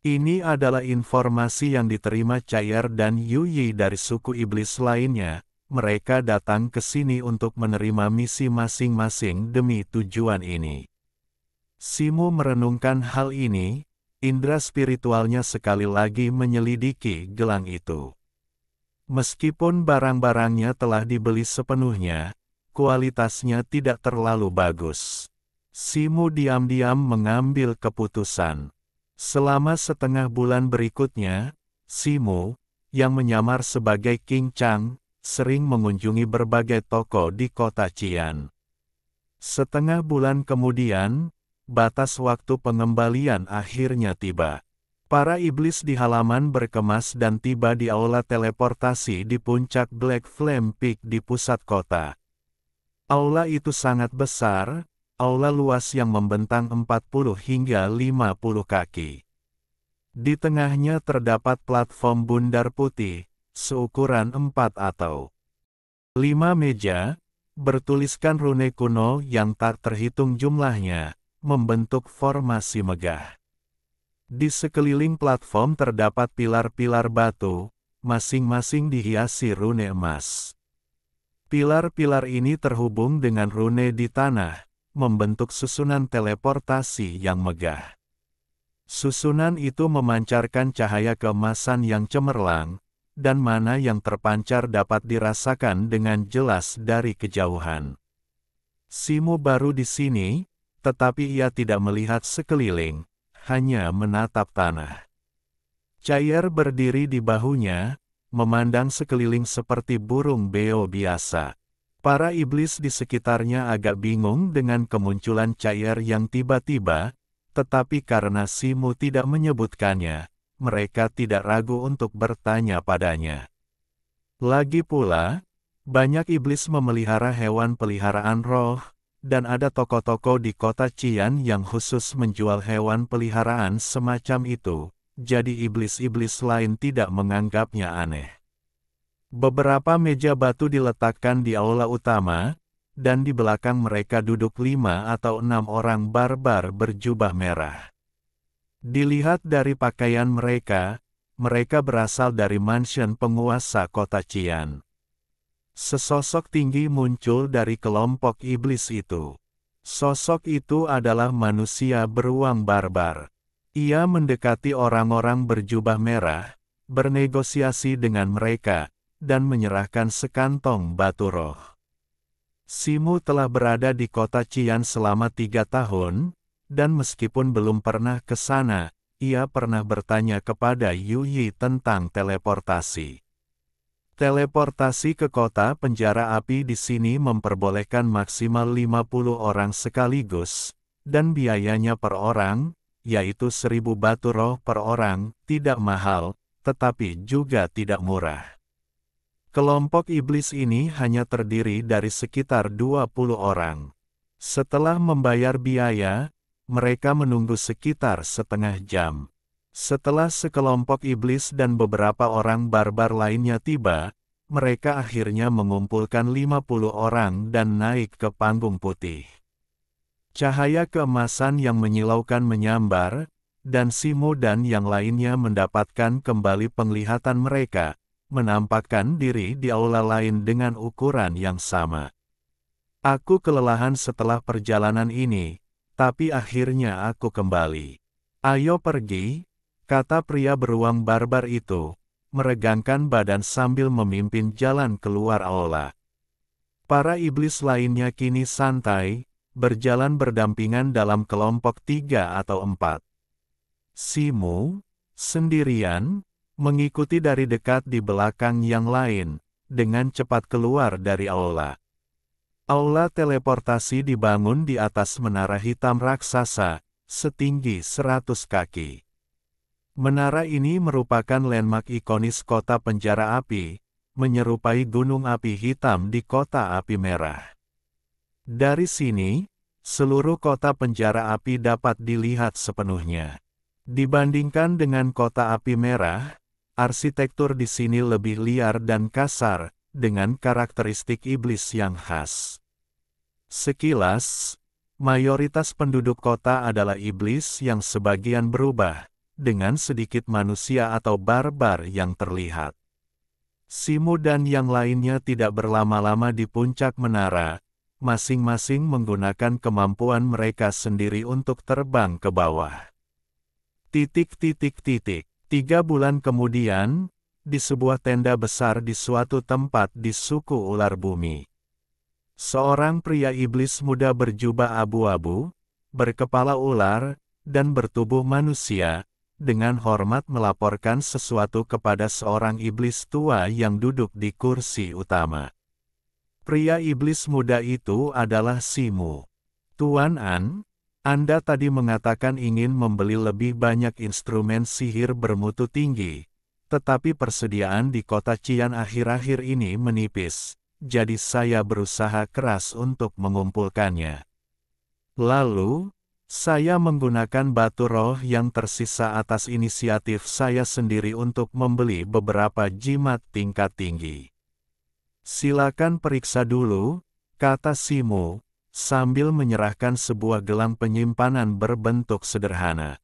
Ini adalah informasi yang diterima Chai'er dan Yu Yi dari suku iblis lainnya. Mereka datang ke sini untuk menerima misi masing-masing demi tujuan ini. Simu merenungkan hal ini, indera spiritualnya sekali lagi menyelidiki gelang itu. Meskipun barang-barangnya telah dibeli sepenuhnya, kualitasnya tidak terlalu bagus. Simu diam-diam mengambil keputusan. Selama setengah bulan berikutnya, Simu, yang menyamar sebagai King Chang, sering mengunjungi berbagai toko di kota Qian. Setengah bulan kemudian, batas waktu pengembalian akhirnya tiba. Para iblis di halaman berkemas dan tiba di aula teleportasi di puncak Black Flame Peak di pusat kota. Aula itu sangat besar, aula luas yang membentang 40 hingga 50 kaki. Di tengahnya terdapat platform bundar putih, seukuran 4 atau 5 meja, bertuliskan rune kuno yang tak terhitung jumlahnya, membentuk formasi megah. Di sekeliling platform terdapat pilar-pilar batu, masing-masing dihiasi rune emas. Pilar-pilar ini terhubung dengan rune di tanah, membentuk susunan teleportasi yang megah. Susunan itu memancarkan cahaya keemasan yang cemerlang, dan mana yang terpancar dapat dirasakan dengan jelas dari kejauhan. Simu baru di sini, tetapi ia tidak melihat sekeliling, hanya menatap tanah. Chai'er berdiri di bahunya, memandang sekeliling seperti burung beo biasa. Para iblis di sekitarnya agak bingung dengan kemunculan Chai'er yang tiba-tiba, tetapi karena Simu tidak menyebutkannya, mereka tidak ragu untuk bertanya padanya. Lagi pula, banyak iblis memelihara hewan peliharaan roh, dan ada toko-toko di kota Qian yang khusus menjual hewan peliharaan semacam itu, jadi iblis-iblis lain tidak menganggapnya aneh. Beberapa meja batu diletakkan di aula utama, dan di belakang mereka duduk 5 atau 6 orang barbar berjubah merah. Dilihat dari pakaian mereka, mereka berasal dari mansion penguasa kota Qian. Sesosok tinggi muncul dari kelompok iblis itu. Sosok itu adalah manusia beruang barbar. Ia mendekati orang-orang berjubah merah, bernegosiasi dengan mereka, dan menyerahkan sekantong batu roh. Simu telah berada di kota Qian selama 3 tahun, dan meskipun belum pernah ke sana, ia pernah bertanya kepada Yu Yi tentang teleportasi. Teleportasi ke kota penjara api di sini memperbolehkan maksimal 50 orang sekaligus, dan biayanya per orang, yaitu 1000 batu roh per orang, tidak mahal, tetapi juga tidak murah. Kelompok iblis ini hanya terdiri dari sekitar 20 orang. Setelah membayar biaya, mereka menunggu sekitar setengah jam. Setelah sekelompok iblis dan beberapa orang barbar lainnya tiba, mereka akhirnya mengumpulkan 50 orang dan naik ke panggung putih. Cahaya keemasan yang menyilaukan menyambar, dan Simu dan yang lainnya mendapatkan kembali penglihatan mereka, menampakkan diri di aula lain dengan ukuran yang sama. Aku kelelahan setelah perjalanan ini, tapi akhirnya aku kembali. Ayo pergi, kata pria beruang barbar itu, meregangkan badan sambil memimpin jalan keluar aula. Para iblis lainnya kini santai, berjalan berdampingan dalam kelompok 3 atau 4. Simu, sendirian, mengikuti dari dekat di belakang yang lain, dengan cepat keluar dari aula. Aula teleportasi dibangun di atas menara hitam raksasa, setinggi 100 kaki. Menara ini merupakan landmark ikonis kota penjara api, menyerupai gunung api hitam di kota api merah. Dari sini, seluruh kota penjara api dapat dilihat sepenuhnya. Dibandingkan dengan kota api merah, arsitektur di sini lebih liar dan kasar, dengan karakteristik iblis yang khas. Sekilas, mayoritas penduduk kota adalah iblis yang sebagian berubah, dengan sedikit manusia atau barbar yang terlihat. Simu dan yang lainnya tidak berlama-lama di puncak menara, masing-masing menggunakan kemampuan mereka sendiri untuk terbang ke bawah. 3 bulan kemudian, di sebuah tenda besar di suatu tempat di suku ular bumi, seorang pria iblis muda berjubah abu-abu, berkepala ular, dan bertubuh manusia, dengan hormat melaporkan sesuatu kepada seorang iblis tua yang duduk di kursi utama. Pria iblis muda itu adalah Simu. Tuan An, Anda tadi mengatakan ingin membeli lebih banyak instrumen sihir bermutu tinggi, tetapi persediaan di kota Qian akhir-akhir ini menipis, jadi saya berusaha keras untuk mengumpulkannya. Lalu, saya menggunakan batu roh yang tersisa atas inisiatif saya sendiri untuk membeli beberapa jimat tingkat tinggi. Silakan periksa dulu, kata Simu, sambil menyerahkan sebuah gelang penyimpanan berbentuk sederhana.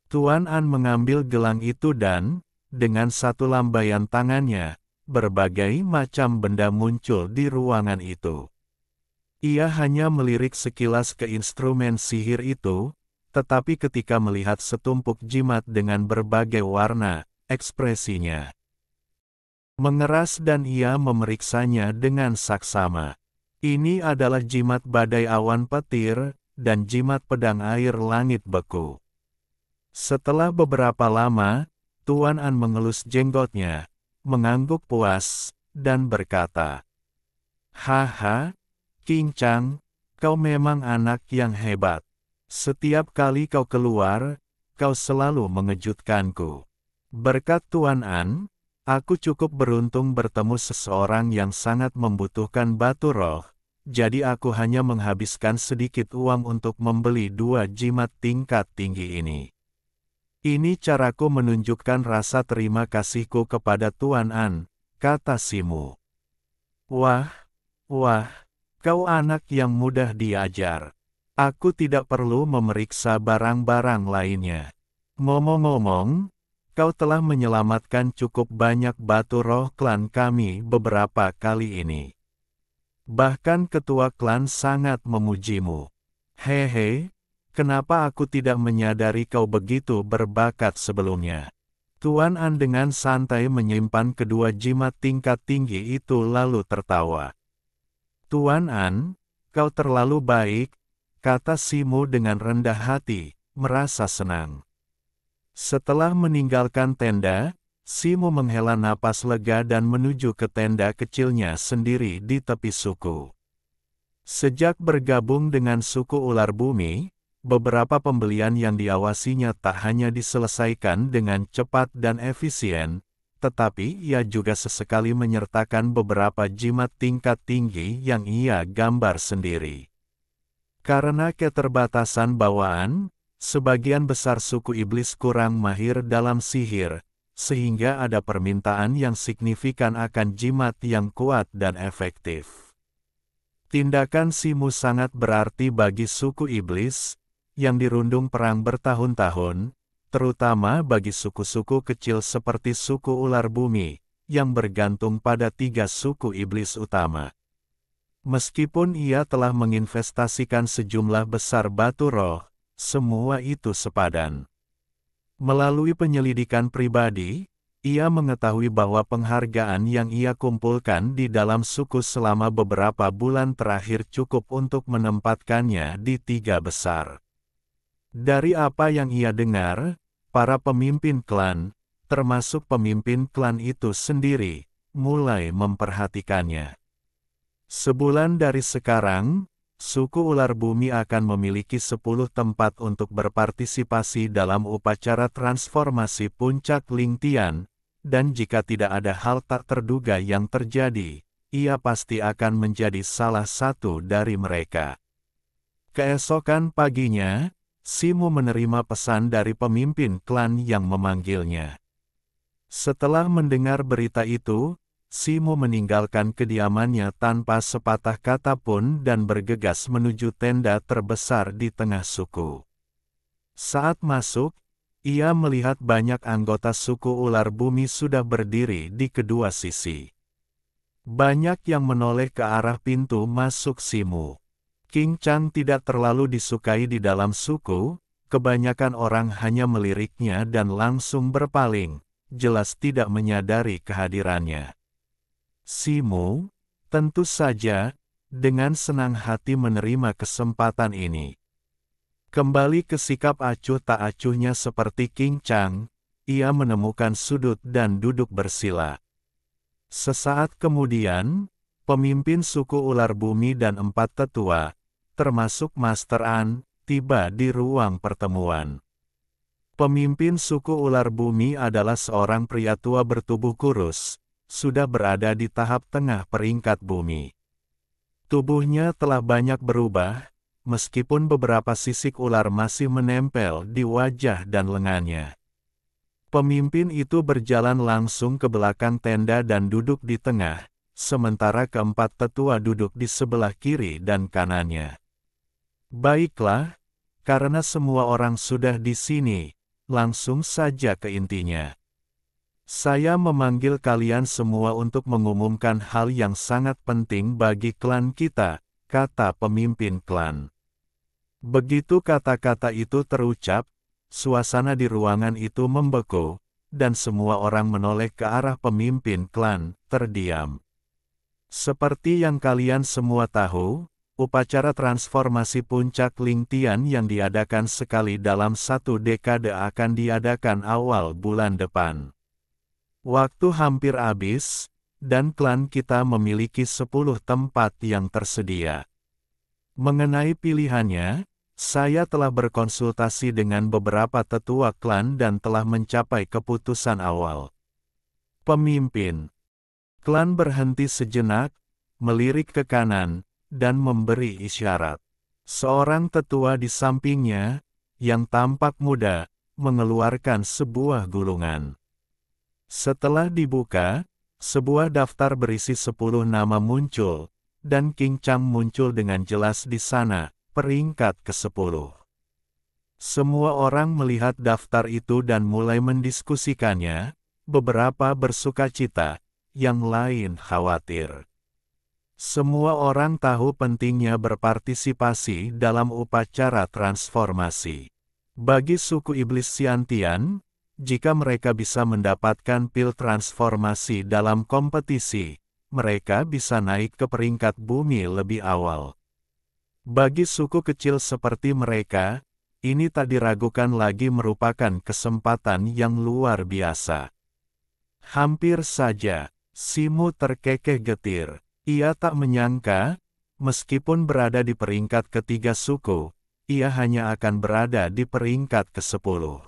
Tuan An mengambil gelang itu dan, dengan satu lambaian tangannya, berbagai macam benda muncul di ruangan itu. Ia hanya melirik sekilas ke instrumen sihir itu, tetapi ketika melihat setumpuk jimat dengan berbagai warna, ekspresinya mengeras dan ia memeriksanya dengan saksama. Ini adalah jimat badai awan petir, dan jimat pedang air langit beku. Setelah beberapa lama, Tuan An mengelus jenggotnya, mengangguk puas, dan berkata, "Haha, King Chang, kau memang anak yang hebat. Setiap kali kau keluar, kau selalu mengejutkanku." Berkat Tuan An, aku cukup beruntung bertemu seseorang yang sangat membutuhkan batu roh, jadi aku hanya menghabiskan sedikit uang untuk membeli 2 jimat tingkat tinggi ini. Ini caraku menunjukkan rasa terima kasihku kepada Tuan An, kata Simu. Wah, kau anak yang mudah diajar. Aku tidak perlu memeriksa barang-barang lainnya. Ngomong-ngomong, kau telah menyelamatkan cukup banyak batu roh klan kami beberapa kali ini. Bahkan ketua klan sangat memujimu. Hehe, kenapa aku tidak menyadari kau begitu berbakat sebelumnya? Tuan An dengan santai menyimpan kedua jimat tingkat tinggi itu lalu tertawa. Tuan An, kau terlalu baik, kata Simu dengan rendah hati, merasa senang. Setelah meninggalkan tenda, Simu menghela napas lega dan menuju ke tenda kecilnya sendiri di tepi suku. Sejak bergabung dengan suku ular bumi, beberapa pembelian yang diawasinya tak hanya diselesaikan dengan cepat dan efisien, tetapi ia juga sesekali menyertakan beberapa jimat tingkat tinggi yang ia gambar sendiri. Karena keterbatasan bawaan, sebagian besar suku iblis kurang mahir dalam sihir, sehingga ada permintaan yang signifikan akan jimat yang kuat dan efektif. Tindakan Simu sangat berarti bagi suku iblis, yang dirundung perang bertahun-tahun, terutama bagi suku-suku kecil seperti suku ular bumi, yang bergantung pada 3 suku iblis utama. Meskipun ia telah menginvestasikan sejumlah besar batu roh, semua itu sepadan. Melalui penyelidikan pribadi, ia mengetahui bahwa penghargaan yang ia kumpulkan di dalam suku selama beberapa bulan terakhir cukup untuk menempatkannya di 3 besar. Dari apa yang ia dengar, para pemimpin klan, termasuk pemimpin klan itu sendiri, mulai memperhatikannya. Sebulan dari sekarang, suku ular bumi akan memiliki 10 tempat untuk berpartisipasi dalam upacara transformasi puncak Lingtian, dan jika tidak ada hal tak terduga yang terjadi, ia pasti akan menjadi salah satu dari mereka. Keesokan paginya, Simu menerima pesan dari pemimpin klan yang memanggilnya. Setelah mendengar berita itu, Simu meninggalkan kediamannya tanpa sepatah kata pun dan bergegas menuju tenda terbesar di tengah suku. Saat masuk, ia melihat banyak anggota suku ular bumi sudah berdiri di kedua sisi. Banyak yang menoleh ke arah pintu masuk Simu. King Chang tidak terlalu disukai di dalam suku, kebanyakan orang hanya meliriknya dan langsung berpaling, jelas tidak menyadari kehadirannya. Simu, tentu saja, dengan senang hati menerima kesempatan ini. Kembali ke sikap acuh tak acuhnya seperti King Chang, ia menemukan sudut dan duduk bersila. Sesaat kemudian, pemimpin suku ular bumi dan 4 tetua, termasuk Master An, tiba di ruang pertemuan. Pemimpin suku ular bumi adalah seorang pria tua bertubuh kurus, sudah berada di tahap tengah peringkat bumi. Tubuhnya telah banyak berubah, meskipun beberapa sisik ular masih menempel di wajah dan lengannya. Pemimpin itu berjalan langsung ke belakang tenda dan duduk di tengah, sementara keempat tetua duduk di sebelah kiri dan kanannya. Baiklah, karena semua orang sudah di sini, langsung saja ke intinya. Saya memanggil kalian semua untuk mengumumkan hal yang sangat penting bagi klan kita, kata pemimpin klan. Begitu kata-kata itu terucap, suasana di ruangan itu membeku, dan semua orang menoleh ke arah pemimpin klan, terdiam. Seperti yang kalian semua tahu, upacara transformasi puncak Lingtian yang diadakan sekali dalam 1 dekade akan diadakan awal bulan depan. Waktu hampir habis, dan klan kita memiliki 10 tempat yang tersedia. Mengenai pilihannya, saya telah berkonsultasi dengan beberapa tetua klan dan telah mencapai keputusan awal. Pemimpin klan berhenti sejenak, melirik ke kanan, dan memberi isyarat. Seorang tetua di sampingnya, yang tampak muda, mengeluarkan sebuah gulungan. Setelah dibuka, sebuah daftar berisi 10 nama muncul, dan King Chang muncul dengan jelas di sana, peringkat ke-10. Semua orang melihat daftar itu dan mulai mendiskusikannya, beberapa bersukacita, yang lain khawatir. Semua orang tahu pentingnya berpartisipasi dalam upacara transformasi. Bagi suku iblis Xiantian, jika mereka bisa mendapatkan pil transformasi dalam kompetisi, mereka bisa naik ke peringkat bumi lebih awal. Bagi suku kecil seperti mereka, ini tak diragukan lagi merupakan kesempatan yang luar biasa. Hampir saja, Simu terkekeh getir. Ia tak menyangka, meskipun berada di peringkat ketiga suku, ia hanya akan berada di peringkat ke-10.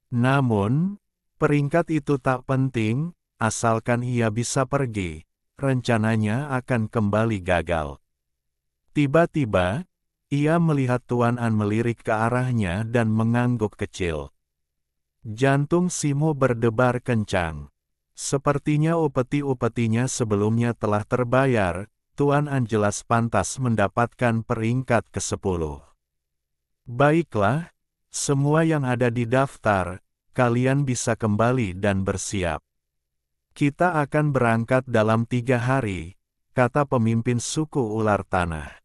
Namun, peringkat itu tak penting, asalkan ia bisa pergi, rencananya akan kembali gagal. Tiba-tiba, ia melihat Tuan An melirik ke arahnya dan mengangguk kecil. Jantung Simu berdebar kencang. Sepertinya upeti-upetinya sebelumnya telah terbayar, Tuan An jelas pantas mendapatkan peringkat ke-10. Baiklah, semua yang ada di daftar, kalian bisa kembali dan bersiap. Kita akan berangkat dalam 3 hari, kata pemimpin suku ular tanah.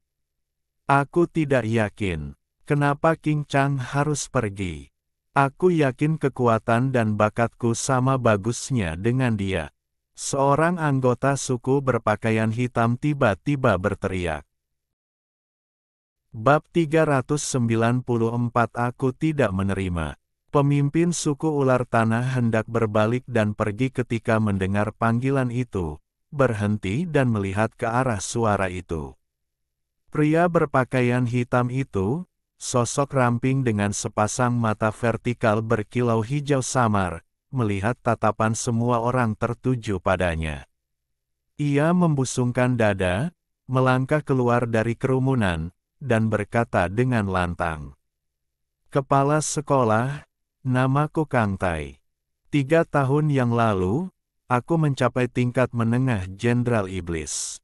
Aku tidak yakin, kenapa King Chang harus pergi. Aku yakin kekuatan dan bakatku sama bagusnya dengan dia. Seorang anggota suku berpakaian hitam tiba-tiba berteriak. Bab 394 Aku tidak menerima. Pemimpin suku ular tanah hendak berbalik dan pergi ketika mendengar panggilan itu, berhenti dan melihat ke arah suara itu. Pria berpakaian hitam itu, sosok ramping dengan sepasang mata vertikal berkilau hijau samar, melihat tatapan semua orang tertuju padanya. Ia membusungkan dada, melangkah keluar dari kerumunan, dan berkata dengan lantang. Kepala sekolah, namaku Kang Tai. 3 tahun yang lalu, aku mencapai tingkat menengah Jenderal Iblis.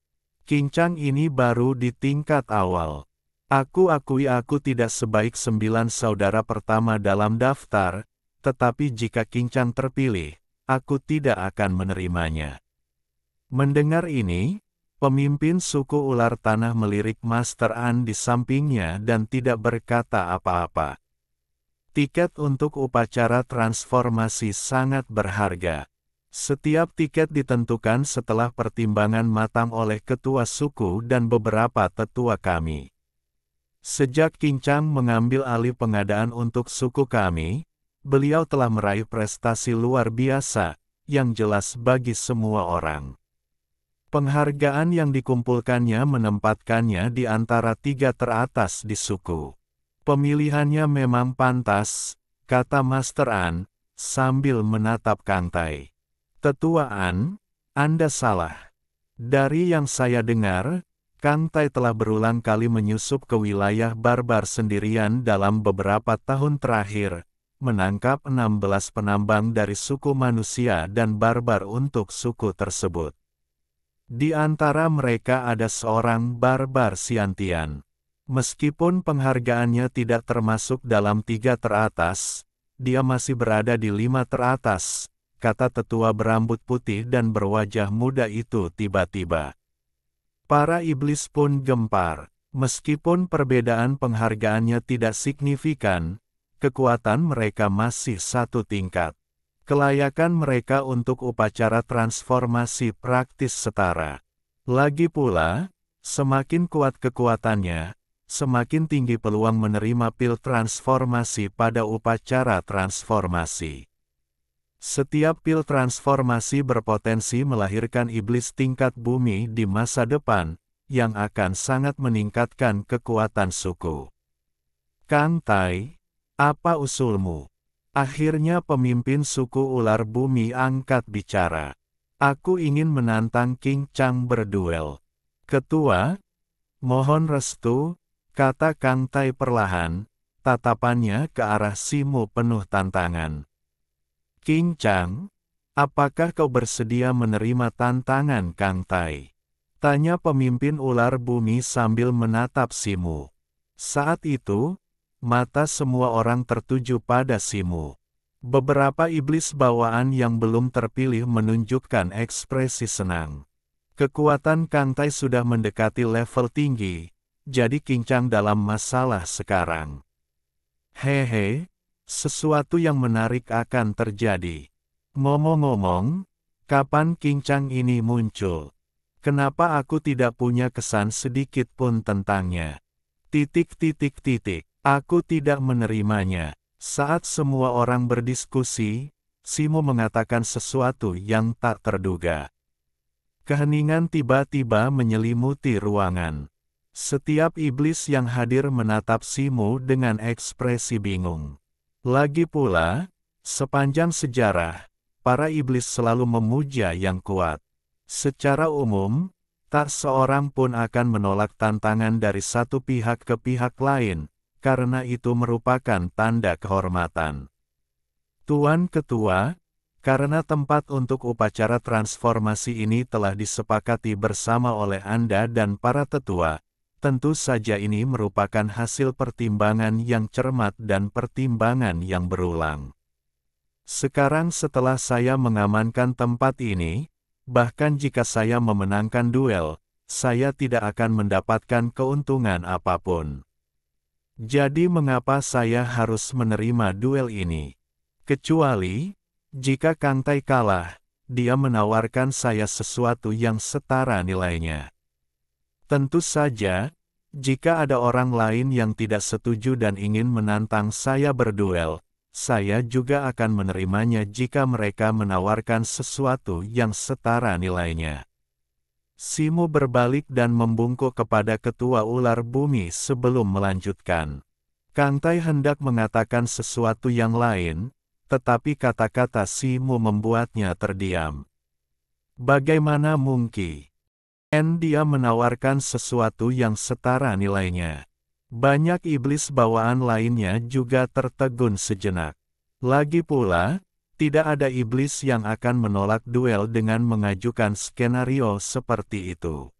Kincang ini baru di tingkat awal. Aku akui aku tidak sebaik 9 saudara pertama dalam daftar, tetapi jika Kincang terpilih, aku tidak akan menerimanya. Mendengar ini, pemimpin suku ular tanah melirik Master An di sampingnya dan tidak berkata apa-apa. Tiket untuk upacara transformasi sangat berharga. Setiap tiket ditentukan setelah pertimbangan matang oleh ketua suku dan beberapa tetua kami. Sejak Kincang mengambil alih pengadaan untuk suku kami, beliau telah meraih prestasi luar biasa, yang jelas bagi semua orang. Penghargaan yang dikumpulkannya menempatkannya di antara 3 teratas di suku. Pemilihannya memang pantas, kata Master An, sambil menatap Kang Tai. Tetua An, Anda salah. Dari yang saya dengar, Kang Tai telah berulang kali menyusup ke wilayah barbar sendirian dalam beberapa tahun terakhir, menangkap 16 penambang dari suku manusia dan barbar untuk suku tersebut. Di antara mereka ada seorang barbar Siantian. Meskipun penghargaannya tidak termasuk dalam 3 teratas, dia masih berada di 5 teratas, kata tetua berambut putih dan berwajah muda itu tiba-tiba. Para iblis pun gempar. Meskipun perbedaan penghargaannya tidak signifikan, kekuatan mereka masih satu tingkat. Kelayakan mereka untuk upacara transformasi praktis setara. Lagi pula, semakin kuat kekuatannya, semakin tinggi peluang menerima pil transformasi pada upacara transformasi. Setiap pil transformasi berpotensi melahirkan iblis tingkat bumi di masa depan, yang akan sangat meningkatkan kekuatan suku. Kang Tai, apa usulmu? Akhirnya pemimpin suku ular bumi angkat bicara. Aku ingin menantang Kincang berduel. Ketua, mohon restu, kata Kang Tai perlahan, tatapannya ke arah Simu penuh tantangan. Kincang, apakah kau bersedia menerima tantangan Kang Tai? Tanya pemimpin ular bumi sambil menatap Simu. Saat itu, mata semua orang tertuju pada Simu. Beberapa iblis bawaan yang belum terpilih menunjukkan ekspresi senang. Kekuatan Kang Tai sudah mendekati level tinggi, jadi Kincang dalam masalah sekarang. Hehe. Sesuatu yang menarik akan terjadi. Ngomong-ngomong, kapan Kincang ini muncul? Kenapa aku tidak punya kesan sedikit pun tentangnya? Aku tidak menerimanya. Saat semua orang berdiskusi, Simu mengatakan sesuatu yang tak terduga. Keheningan tiba-tiba menyelimuti ruangan. Setiap iblis yang hadir menatap Simu dengan ekspresi bingung. Lagi pula, sepanjang sejarah, para iblis selalu memuja yang kuat. Secara umum, tak seorang pun akan menolak tantangan dari satu pihak ke pihak lain, karena itu merupakan tanda kehormatan. Tuan Ketua, karena tempat untuk upacara transformasi ini telah disepakati bersama oleh Anda dan para tetua, tentu saja ini merupakan hasil pertimbangan yang cermat dan pertimbangan yang berulang. Sekarang setelah saya mengamankan tempat ini, bahkan jika saya memenangkan duel, saya tidak akan mendapatkan keuntungan apapun. Jadi mengapa saya harus menerima duel ini? Kecuali, jika Kang Tai kalah, dia menawarkan saya sesuatu yang setara nilainya. Tentu saja, jika ada orang lain yang tidak setuju dan ingin menantang saya berduel, saya juga akan menerimanya jika mereka menawarkan sesuatu yang setara nilainya. Simu berbalik dan membungkuk kepada ketua ular bumi sebelum melanjutkan. Kang Tai hendak mengatakan sesuatu yang lain, tetapi kata-kata Simu membuatnya terdiam. Bagaimana mungkin? Dia menawarkan sesuatu yang setara nilainya. Banyak iblis bawaan lainnya juga tertegun sejenak. Lagi pula, tidak ada iblis yang akan menolak duel dengan mengajukan skenario seperti itu.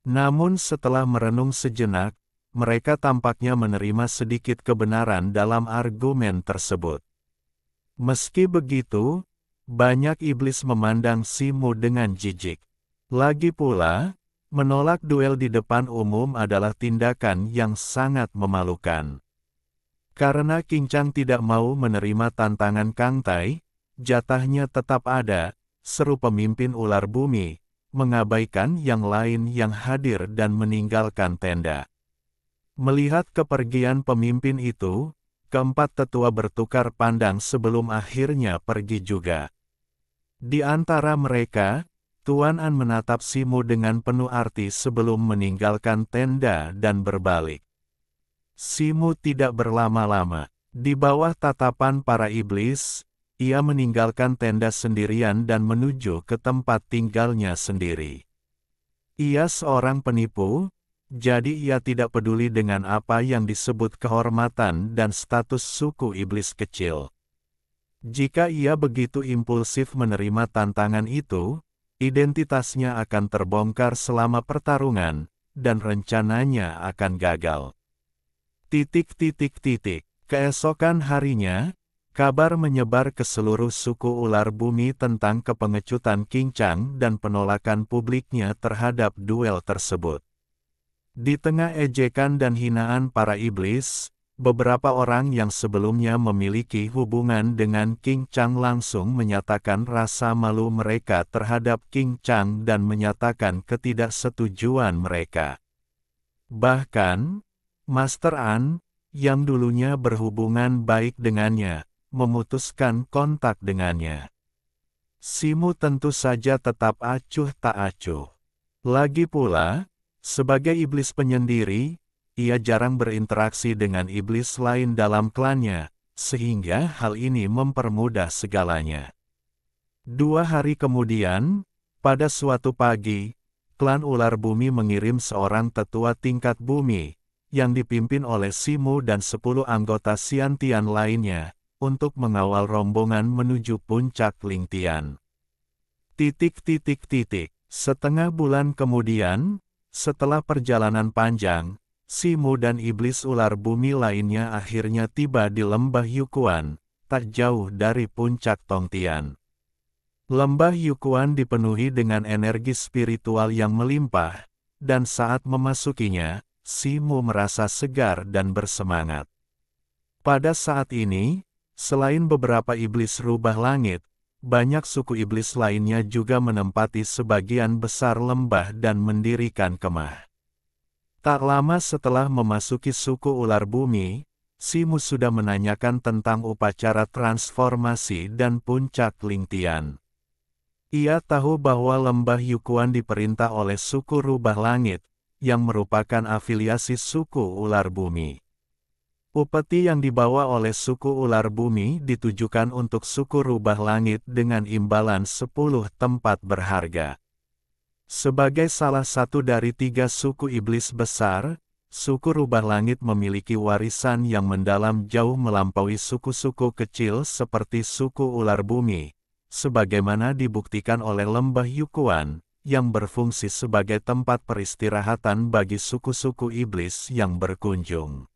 Namun setelah merenung sejenak, mereka tampaknya menerima sedikit kebenaran dalam argumen tersebut. Meski begitu, banyak iblis memandang Simu dengan jijik. Lagi pula, menolak duel di depan umum adalah tindakan yang sangat memalukan. Karena King Chang tidak mau menerima tantangan Kang Tai, jatahnya tetap ada, seru pemimpin ular bumi, mengabaikan yang lain yang hadir dan meninggalkan tenda. Melihat kepergian pemimpin itu, keempat tetua bertukar pandang sebelum akhirnya pergi juga. Di antara mereka, Tuan An menatap Simu dengan penuh arti sebelum meninggalkan tenda dan berbalik. Simu tidak berlama-lama. Di bawah tatapan para iblis, ia meninggalkan tenda sendirian dan menuju ke tempat tinggalnya sendiri. Ia seorang penipu, jadi ia tidak peduli dengan apa yang disebut kehormatan dan status suku iblis kecil. Jika ia begitu impulsif menerima tantangan itu, identitasnya akan terbongkar selama pertarungan, dan rencananya akan gagal. Keesokan harinya, kabar menyebar ke seluruh suku ular bumi tentang kepengecutan King Chang dan penolakan publiknya terhadap duel tersebut. Di tengah ejekan dan hinaan para iblis, beberapa orang yang sebelumnya memiliki hubungan dengan King Chang langsung menyatakan rasa malu mereka terhadap King Chang dan menyatakan ketidaksetujuan mereka. Bahkan, Master An, yang dulunya berhubungan baik dengannya, memutuskan kontak dengannya. Simu tentu saja tetap acuh tak acuh. Lagi pula, sebagai iblis penyendiri, ia jarang berinteraksi dengan iblis lain dalam klannya, sehingga hal ini mempermudah segalanya. 2 hari kemudian, pada suatu pagi, klan ular bumi mengirim seorang tetua tingkat bumi, yang dipimpin oleh Simu dan 10 anggota Xiantian lainnya, untuk mengawal rombongan menuju puncak Lingtian. Setengah bulan kemudian, setelah perjalanan panjang, Simu dan iblis ular bumi lainnya akhirnya tiba di lembah Yukuan, tak jauh dari puncak Tongtian. Lembah Yukuan dipenuhi dengan energi spiritual yang melimpah, dan saat memasukinya, Simu merasa segar dan bersemangat. Pada saat ini, selain beberapa iblis rubah langit, banyak suku iblis lainnya juga menempati sebagian besar lembah dan mendirikan kemah. Tak lama setelah memasuki suku ular bumi, Simu sudah menanyakan tentang upacara transformasi dan puncak Lingtian. Ia tahu bahwa lembah Yukuan diperintah oleh suku rubah langit, yang merupakan afiliasi suku ular bumi. Upeti yang dibawa oleh suku ular bumi ditujukan untuk suku rubah langit dengan imbalan 10 tempat berharga. Sebagai salah satu dari 3 suku iblis besar, suku rubah langit memiliki warisan yang mendalam jauh melampaui suku-suku kecil seperti suku ular bumi, sebagaimana dibuktikan oleh lembah Yukuan, yang berfungsi sebagai tempat peristirahatan bagi suku-suku iblis yang berkunjung.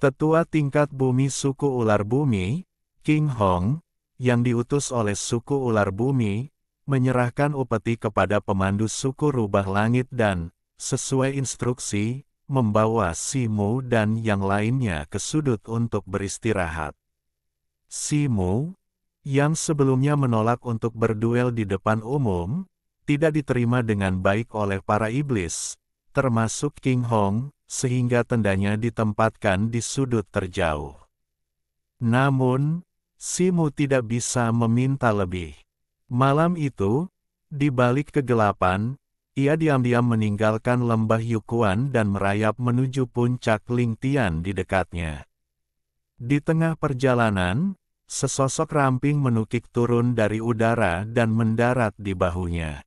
Tetua tingkat bumi suku ular bumi, King Hong, yang diutus oleh suku ular bumi, menyerahkan upeti kepada pemandu suku rubah langit dan, sesuai instruksi, membawa Simu dan yang lainnya ke sudut untuk beristirahat. Simu, yang sebelumnya menolak untuk berduel di depan umum, tidak diterima dengan baik oleh para iblis, termasuk King Hong, sehingga tendanya ditempatkan di sudut terjauh. Namun, Simu tidak bisa meminta lebih. Malam itu, di balik kegelapan, ia diam-diam meninggalkan lembah Yukuan dan merayap menuju puncak Lingtian di dekatnya. Di tengah perjalanan, sesosok ramping menukik turun dari udara dan mendarat di bahunya.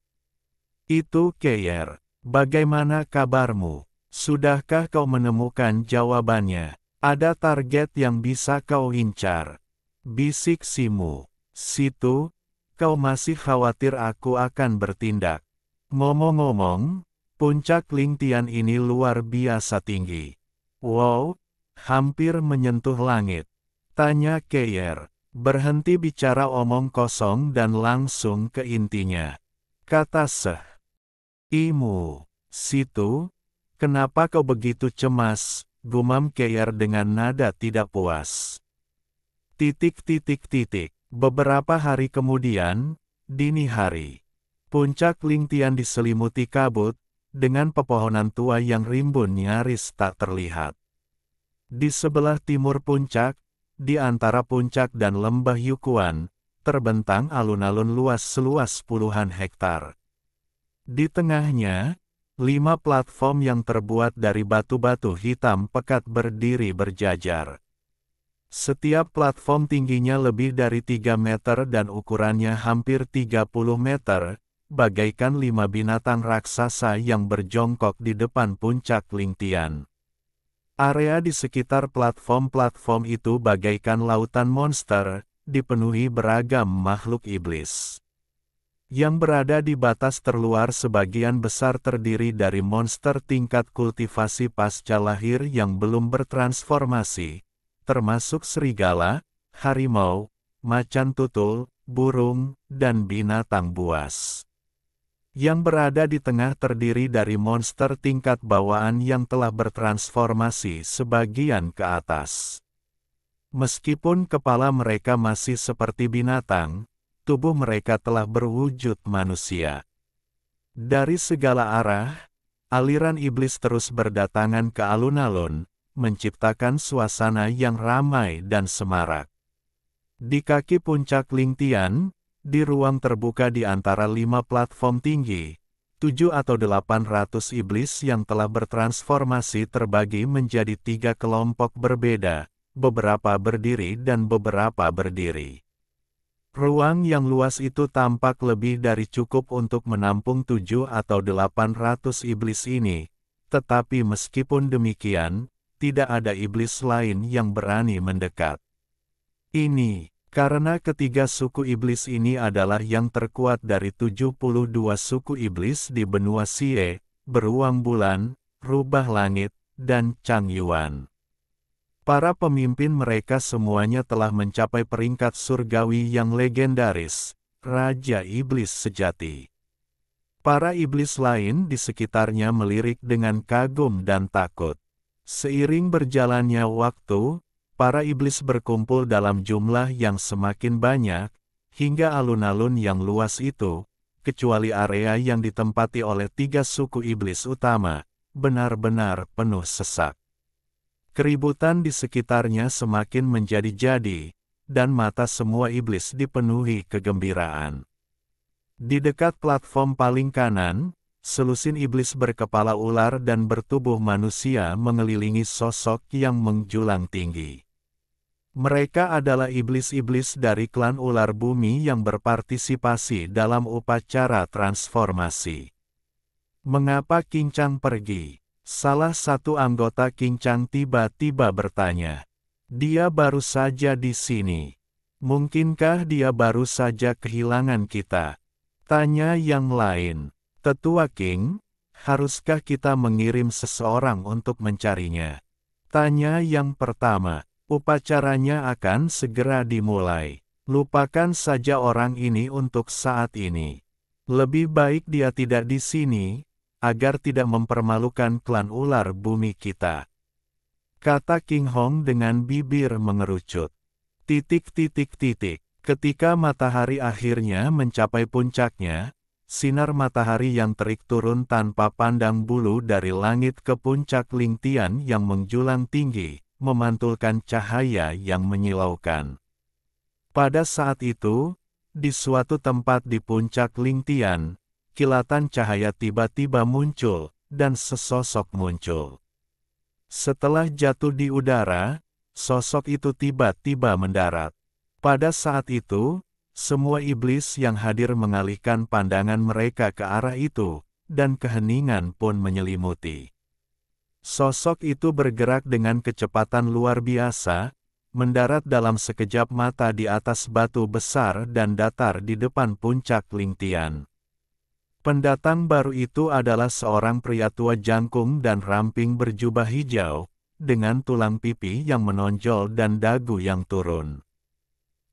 Itu Keir. Bagaimana kabarmu? Sudahkah kau menemukan jawabannya? Ada target yang bisa kau incar? Bisik Simu. Situ, kau masih khawatir aku akan bertindak. Ngomong-ngomong, puncak Lingtian ini luar biasa tinggi. Wow, hampir menyentuh langit. Tanya Keir. Berhenti bicara omong kosong dan langsung ke intinya. Kata Seh. Imu, situ, kenapa kau begitu cemas? Gumam Keir dengan nada tidak puas. Beberapa hari kemudian, dini hari. Puncak Lingtian diselimuti kabut, dengan pepohonan tua yang rimbun nyaris tak terlihat. Di sebelah timur puncak, di antara puncak dan lembah Yukuan, terbentang alun-alun luas seluas puluhan hektar. Di tengahnya, 5 platform yang terbuat dari batu-batu hitam pekat berdiri berjajar. Setiap platform tingginya lebih dari 3 meter dan ukurannya hampir 30 meter, bagaikan 5 binatang raksasa yang berjongkok di depan puncak Lingtian. Area di sekitar platform-platform itu bagaikan lautan monster, dipenuhi beragam makhluk iblis. Yang berada di batas terluar sebagian besar terdiri dari monster tingkat kultivasi pasca lahir yang belum bertransformasi, termasuk serigala, harimau, macan tutul, burung, dan binatang buas. Yang berada di tengah terdiri dari monster tingkat bawaan yang telah bertransformasi sebagian ke atas. Meskipun kepala mereka masih seperti binatang, tubuh mereka telah berwujud manusia. Dari segala arah, aliran iblis terus berdatangan ke alun-alun, menciptakan suasana yang ramai dan semarak. Di kaki puncak Lingtian, di ruang terbuka di antara 5 platform tinggi, 7 atau 800 iblis yang telah bertransformasi terbagi menjadi 3 kelompok berbeda, beberapa berdiri dan beberapa berdiri. Ruang yang luas itu tampak lebih dari cukup untuk menampung 7 atau 800 iblis ini, tetapi meskipun demikian, tidak ada iblis lain yang berani mendekat. Ini, karena ketiga suku iblis ini adalah yang terkuat dari 72 suku iblis di benua Xie, beruang bulan, rubah langit, dan Changyuan. Para pemimpin mereka semuanya telah mencapai peringkat surgawi yang legendaris, Raja Iblis sejati. Para iblis lain di sekitarnya melirik dengan kagum dan takut. Seiring berjalannya waktu, para iblis berkumpul dalam jumlah yang semakin banyak, hingga alun-alun yang luas itu, kecuali area yang ditempati oleh 3 suku iblis utama, benar-benar penuh sesak. Keributan di sekitarnya semakin menjadi-jadi, dan mata semua iblis dipenuhi kegembiraan. Di dekat platform paling kanan, selusin iblis berkepala ular dan bertubuh manusia mengelilingi sosok yang menjulang tinggi. Mereka adalah iblis-iblis dari klan ular bumi yang berpartisipasi dalam upacara transformasi. Mengapa Kincang pergi? Salah satu anggota Kincang tiba-tiba bertanya. Dia baru saja di sini. Mungkinkah dia baru saja kehilangan kita? Tanya yang lain. Tetua King, haruskah kita mengirim seseorang untuk mencarinya? Tanya yang pertama. Upacaranya akan segera dimulai. Lupakan saja orang ini untuk saat ini. Lebih baik dia tidak di sini, agar tidak mempermalukan klan ular bumi kita. Kata King Hong dengan bibir mengerucut. Ketika matahari akhirnya mencapai puncaknya, sinar matahari yang terik turun tanpa pandang bulu dari langit ke puncak Lingtian yang menjulang tinggi, memantulkan cahaya yang menyilaukan. Pada saat itu, di suatu tempat di puncak Lingtian, kilatan cahaya tiba-tiba muncul, dan sesosok muncul. Setelah jatuh di udara, sosok itu tiba-tiba mendarat. Pada saat itu, semua iblis yang hadir mengalihkan pandangan mereka ke arah itu, dan keheningan pun menyelimuti. Sosok itu bergerak dengan kecepatan luar biasa, mendarat dalam sekejap mata di atas batu besar dan datar di depan puncak Lingtian. Pendatang baru itu adalah seorang pria tua jangkung dan ramping berjubah hijau, dengan tulang pipi yang menonjol dan dagu yang turun.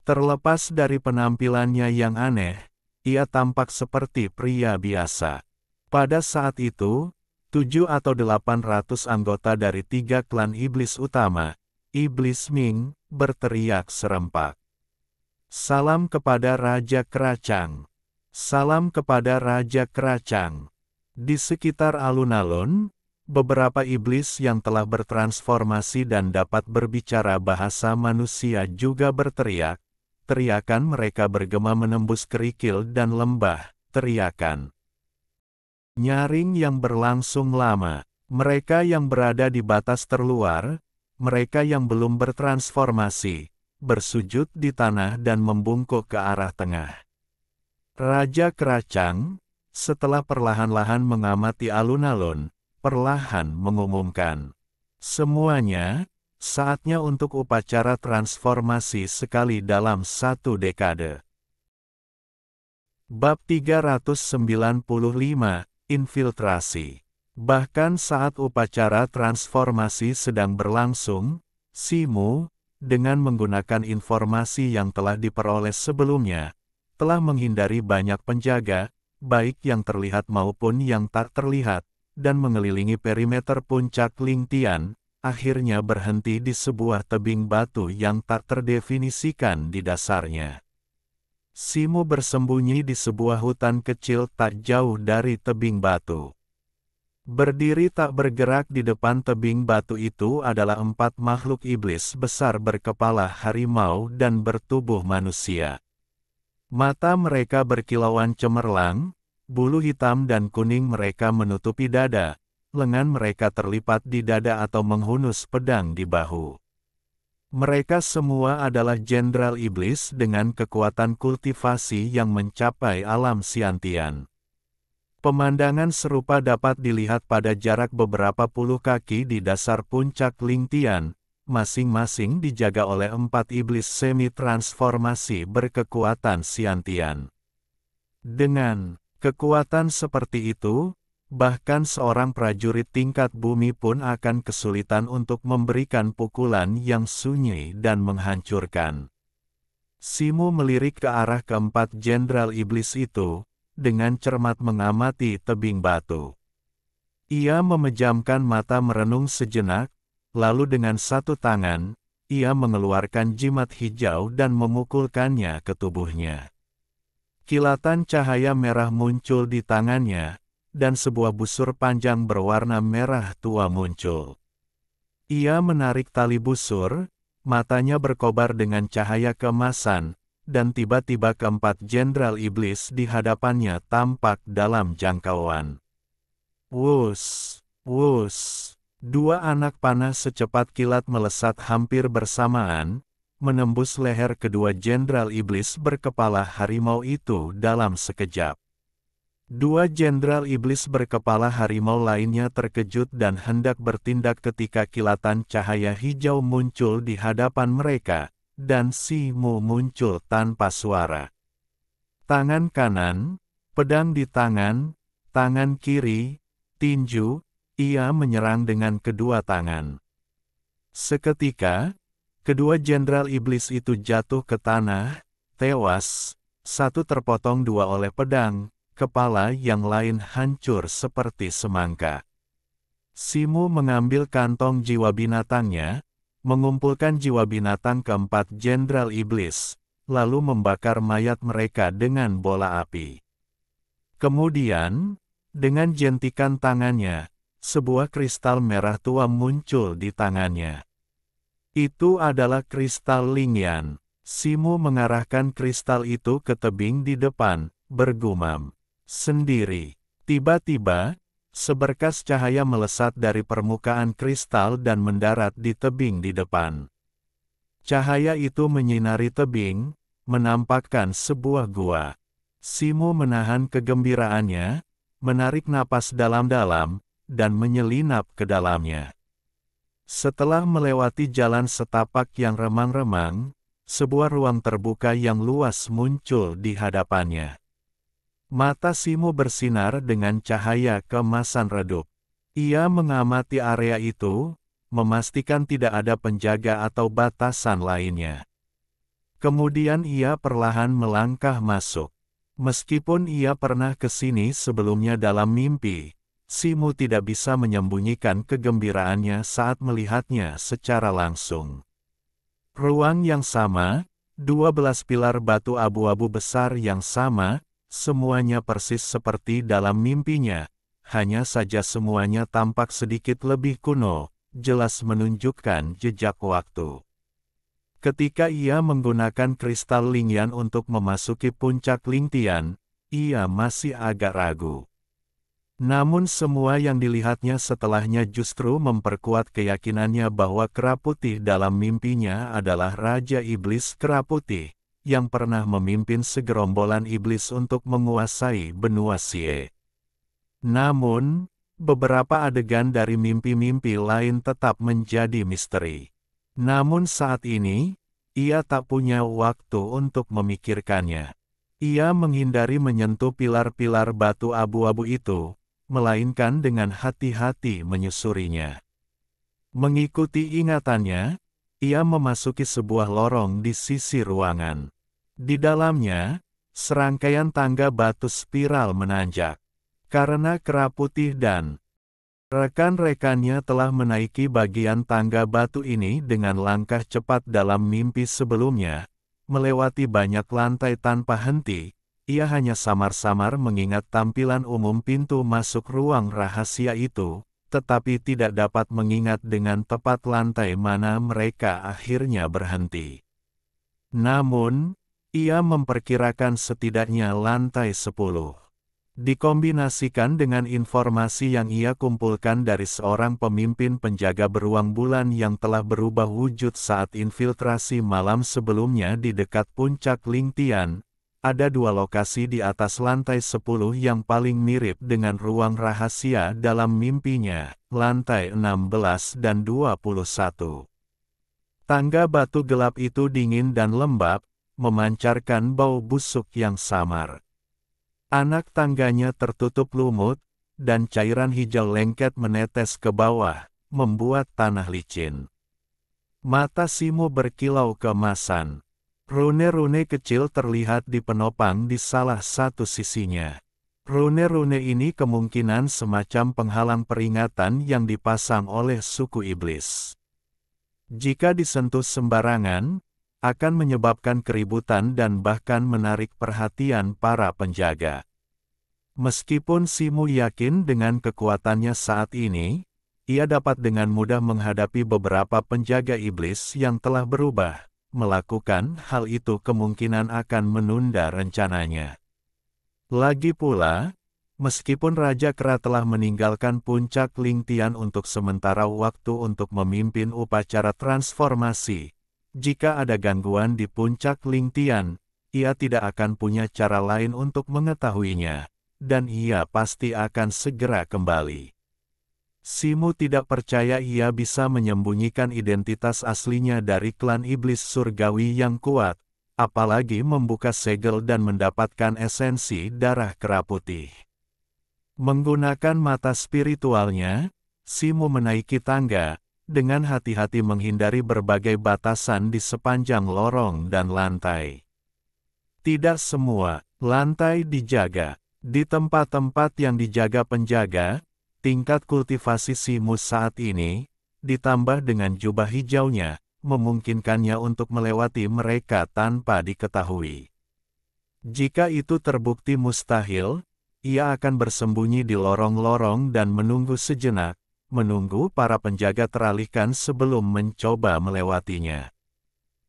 Terlepas dari penampilannya yang aneh, ia tampak seperti pria biasa. Pada saat itu, 7 atau 800 anggota dari 3 klan iblis utama, Iblis Ming, berteriak serempak. Salam kepada Raja Keracang! Salam kepada Raja Keracang! Di sekitar alun-alun, beberapa iblis yang telah bertransformasi dan dapat berbicara bahasa manusia juga berteriak. Teriakan mereka bergema menembus kerikil dan lembah, teriakan nyaring yang berlangsung lama. Mereka yang berada di batas terluar, mereka yang belum bertransformasi, bersujud di tanah dan membungkuk ke arah tengah. Raja Keracang, setelah perlahan-lahan mengamati alun-alun, perlahan mengumumkan, semuanya, saatnya untuk upacara transformasi sekali dalam 1 dekade. Bab 395, Infiltrasi. Bahkan saat upacara transformasi sedang berlangsung, Simu, dengan menggunakan informasi yang telah diperoleh sebelumnya, telah menghindari banyak penjaga, baik yang terlihat maupun yang tak terlihat, dan mengelilingi perimeter puncak Lingtian, akhirnya berhenti di sebuah tebing batu yang tak terdefinisikan di dasarnya. Simu bersembunyi di sebuah hutan kecil tak jauh dari tebing batu. Berdiri tak bergerak di depan tebing batu itu adalah 4 makhluk iblis besar berkepala harimau dan bertubuh manusia. Mata mereka berkilauan cemerlang, bulu hitam dan kuning mereka menutupi dada, lengan mereka terlipat di dada atau menghunus pedang di bahu. Mereka semua adalah jenderal iblis dengan kekuatan kultivasi yang mencapai alam Siantian. Pemandangan serupa dapat dilihat pada jarak beberapa puluh kaki di dasar puncak Lingtian, masing-masing dijaga oleh 4 iblis semi-transformasi berkekuatan Siantian. Dengan kekuatan seperti itu, bahkan seorang prajurit tingkat bumi pun akan kesulitan untuk memberikan pukulan yang sunyi dan menghancurkan. Simu melirik ke arah keempat jenderal iblis itu, dengan cermat mengamati tebing batu. Ia memejamkan mata merenung sejenak, lalu dengan satu tangan, ia mengeluarkan jimat hijau dan memukulkannya ke tubuhnya. Kilatan cahaya merah muncul di tangannya, dan sebuah busur panjang berwarna merah tua muncul. Ia menarik tali busur, matanya berkobar dengan cahaya keemasan, dan tiba-tiba keempat jenderal iblis di hadapannya tampak dalam jangkauan. Wus, wus. 2 anak panah secepat kilat melesat hampir bersamaan, menembus leher kedua jenderal iblis berkepala harimau itu dalam sekejap. 2 jenderal iblis berkepala harimau lainnya terkejut dan hendak bertindak ketika kilatan cahaya hijau muncul di hadapan mereka, dan Simu muncul tanpa suara. Tangan kanan, pedang di tangan kiri, tinju, ia menyerang dengan kedua tangan. Seketika, kedua jenderal iblis itu jatuh ke tanah, tewas, satu terpotong 2 oleh pedang, kepala yang lain hancur seperti semangka. Simu mengambil kantong jiwa binatangnya, mengumpulkan jiwa binatang keempat jenderal iblis, lalu membakar mayat mereka dengan bola api. Kemudian, dengan jentikan tangannya, sebuah kristal merah tua muncul di tangannya. Itu adalah kristal Lingyan. Simu mengarahkan kristal itu ke tebing di depan, bergumam. sendiri. Tiba-tiba, seberkas cahaya melesat dari permukaan kristal dan mendarat di tebing di depan. Cahaya itu menyinari tebing, menampakkan sebuah gua. Simo menahan kegembiraannya, menarik napas dalam-dalam, dan menyelinap ke dalamnya. Setelah melewati jalan setapak yang remang-remang, sebuah ruang terbuka yang luas muncul di hadapannya. Mata Simo bersinar dengan cahaya keemasan redup. Ia mengamati area itu, memastikan tidak ada penjaga atau batasan lainnya. Kemudian ia perlahan melangkah masuk. Meskipun ia pernah ke sini sebelumnya dalam mimpi, Simo tidak bisa menyembunyikan kegembiraannya saat melihatnya secara langsung. Ruang yang sama, 12 pilar batu abu-abu besar yang sama, semuanya persis seperti dalam mimpinya, hanya saja semuanya tampak sedikit lebih kuno, jelas menunjukkan jejak waktu. Ketika ia menggunakan kristal Lingyan untuk memasuki puncak Lingtian, ia masih agak ragu. Namun semua yang dilihatnya setelahnya justru memperkuat keyakinannya bahwa Kera Putih dalam mimpinya adalah Raja Iblis Kera Putih, yang pernah memimpin segerombolan iblis untuk menguasai benua Sie. Namun, beberapa adegan dari mimpi-mimpi lain tetap menjadi misteri. Namun saat ini, ia tak punya waktu untuk memikirkannya. Ia menghindari menyentuh pilar-pilar batu abu-abu itu, melainkan dengan hati-hati menyusurinya. Mengikuti ingatannya, ia memasuki sebuah lorong di sisi ruangan. Di dalamnya, serangkaian tangga batu spiral menanjak. Karena Kera Putih dan rekan-rekannya telah menaiki bagian tangga batu ini dengan langkah cepat dalam mimpi sebelumnya, melewati banyak lantai tanpa henti, ia hanya samar-samar mengingat tampilan umum pintu masuk ruang rahasia itu, tetapi tidak dapat mengingat dengan tepat lantai mana mereka akhirnya berhenti. Namun, ia memperkirakan setidaknya lantai 10. Dikombinasikan dengan informasi yang ia kumpulkan dari seorang pemimpin penjaga beruang bulan yang telah berubah wujud saat infiltrasi malam sebelumnya di dekat puncak Lingtian, ada dua lokasi di atas lantai 10 yang paling mirip dengan ruang rahasia dalam mimpinya, lantai 16 dan 21. Tangga batu gelap itu dingin dan lembab, memancarkan bau busuk yang samar. Anak tangganya tertutup lumut, dan cairan hijau lengket menetes ke bawah, membuat tanah licin. Mata Simo berkilau keemasan. Rune-rune kecil terlihat di penopang di salah satu sisinya. Rune-rune ini kemungkinan semacam penghalang peringatan yang dipasang oleh suku iblis. Jika disentuh sembarangan, akan menyebabkan keributan dan bahkan menarik perhatian para penjaga. Meskipun Simo yakin dengan kekuatannya saat ini, ia dapat dengan mudah menghadapi beberapa penjaga iblis yang telah berubah. Melakukan hal itu kemungkinan akan menunda rencananya. Lagi pula, meskipun Raja Kera telah meninggalkan puncak Lingtian untuk sementara waktu untuk memimpin upacara transformasi, jika ada gangguan di puncak Lingtian, ia tidak akan punya cara lain untuk mengetahuinya, dan ia pasti akan segera kembali. Simo tidak percaya ia bisa menyembunyikan identitas aslinya dari klan iblis surgawi yang kuat, apalagi membuka segel dan mendapatkan esensi darah Kera Putih. Menggunakan mata spiritualnya, Simo menaiki tangga, dengan hati-hati menghindari berbagai batasan di sepanjang lorong dan lantai. Tidak semua lantai dijaga. Di tempat-tempat yang dijaga penjaga, tingkat kultivasi Simo saat ini, ditambah dengan jubah hijaunya, memungkinkannya untuk melewati mereka tanpa diketahui. Jika itu terbukti mustahil, ia akan bersembunyi di lorong-lorong dan menunggu sejenak, menunggu para penjaga teralihkan sebelum mencoba melewatinya.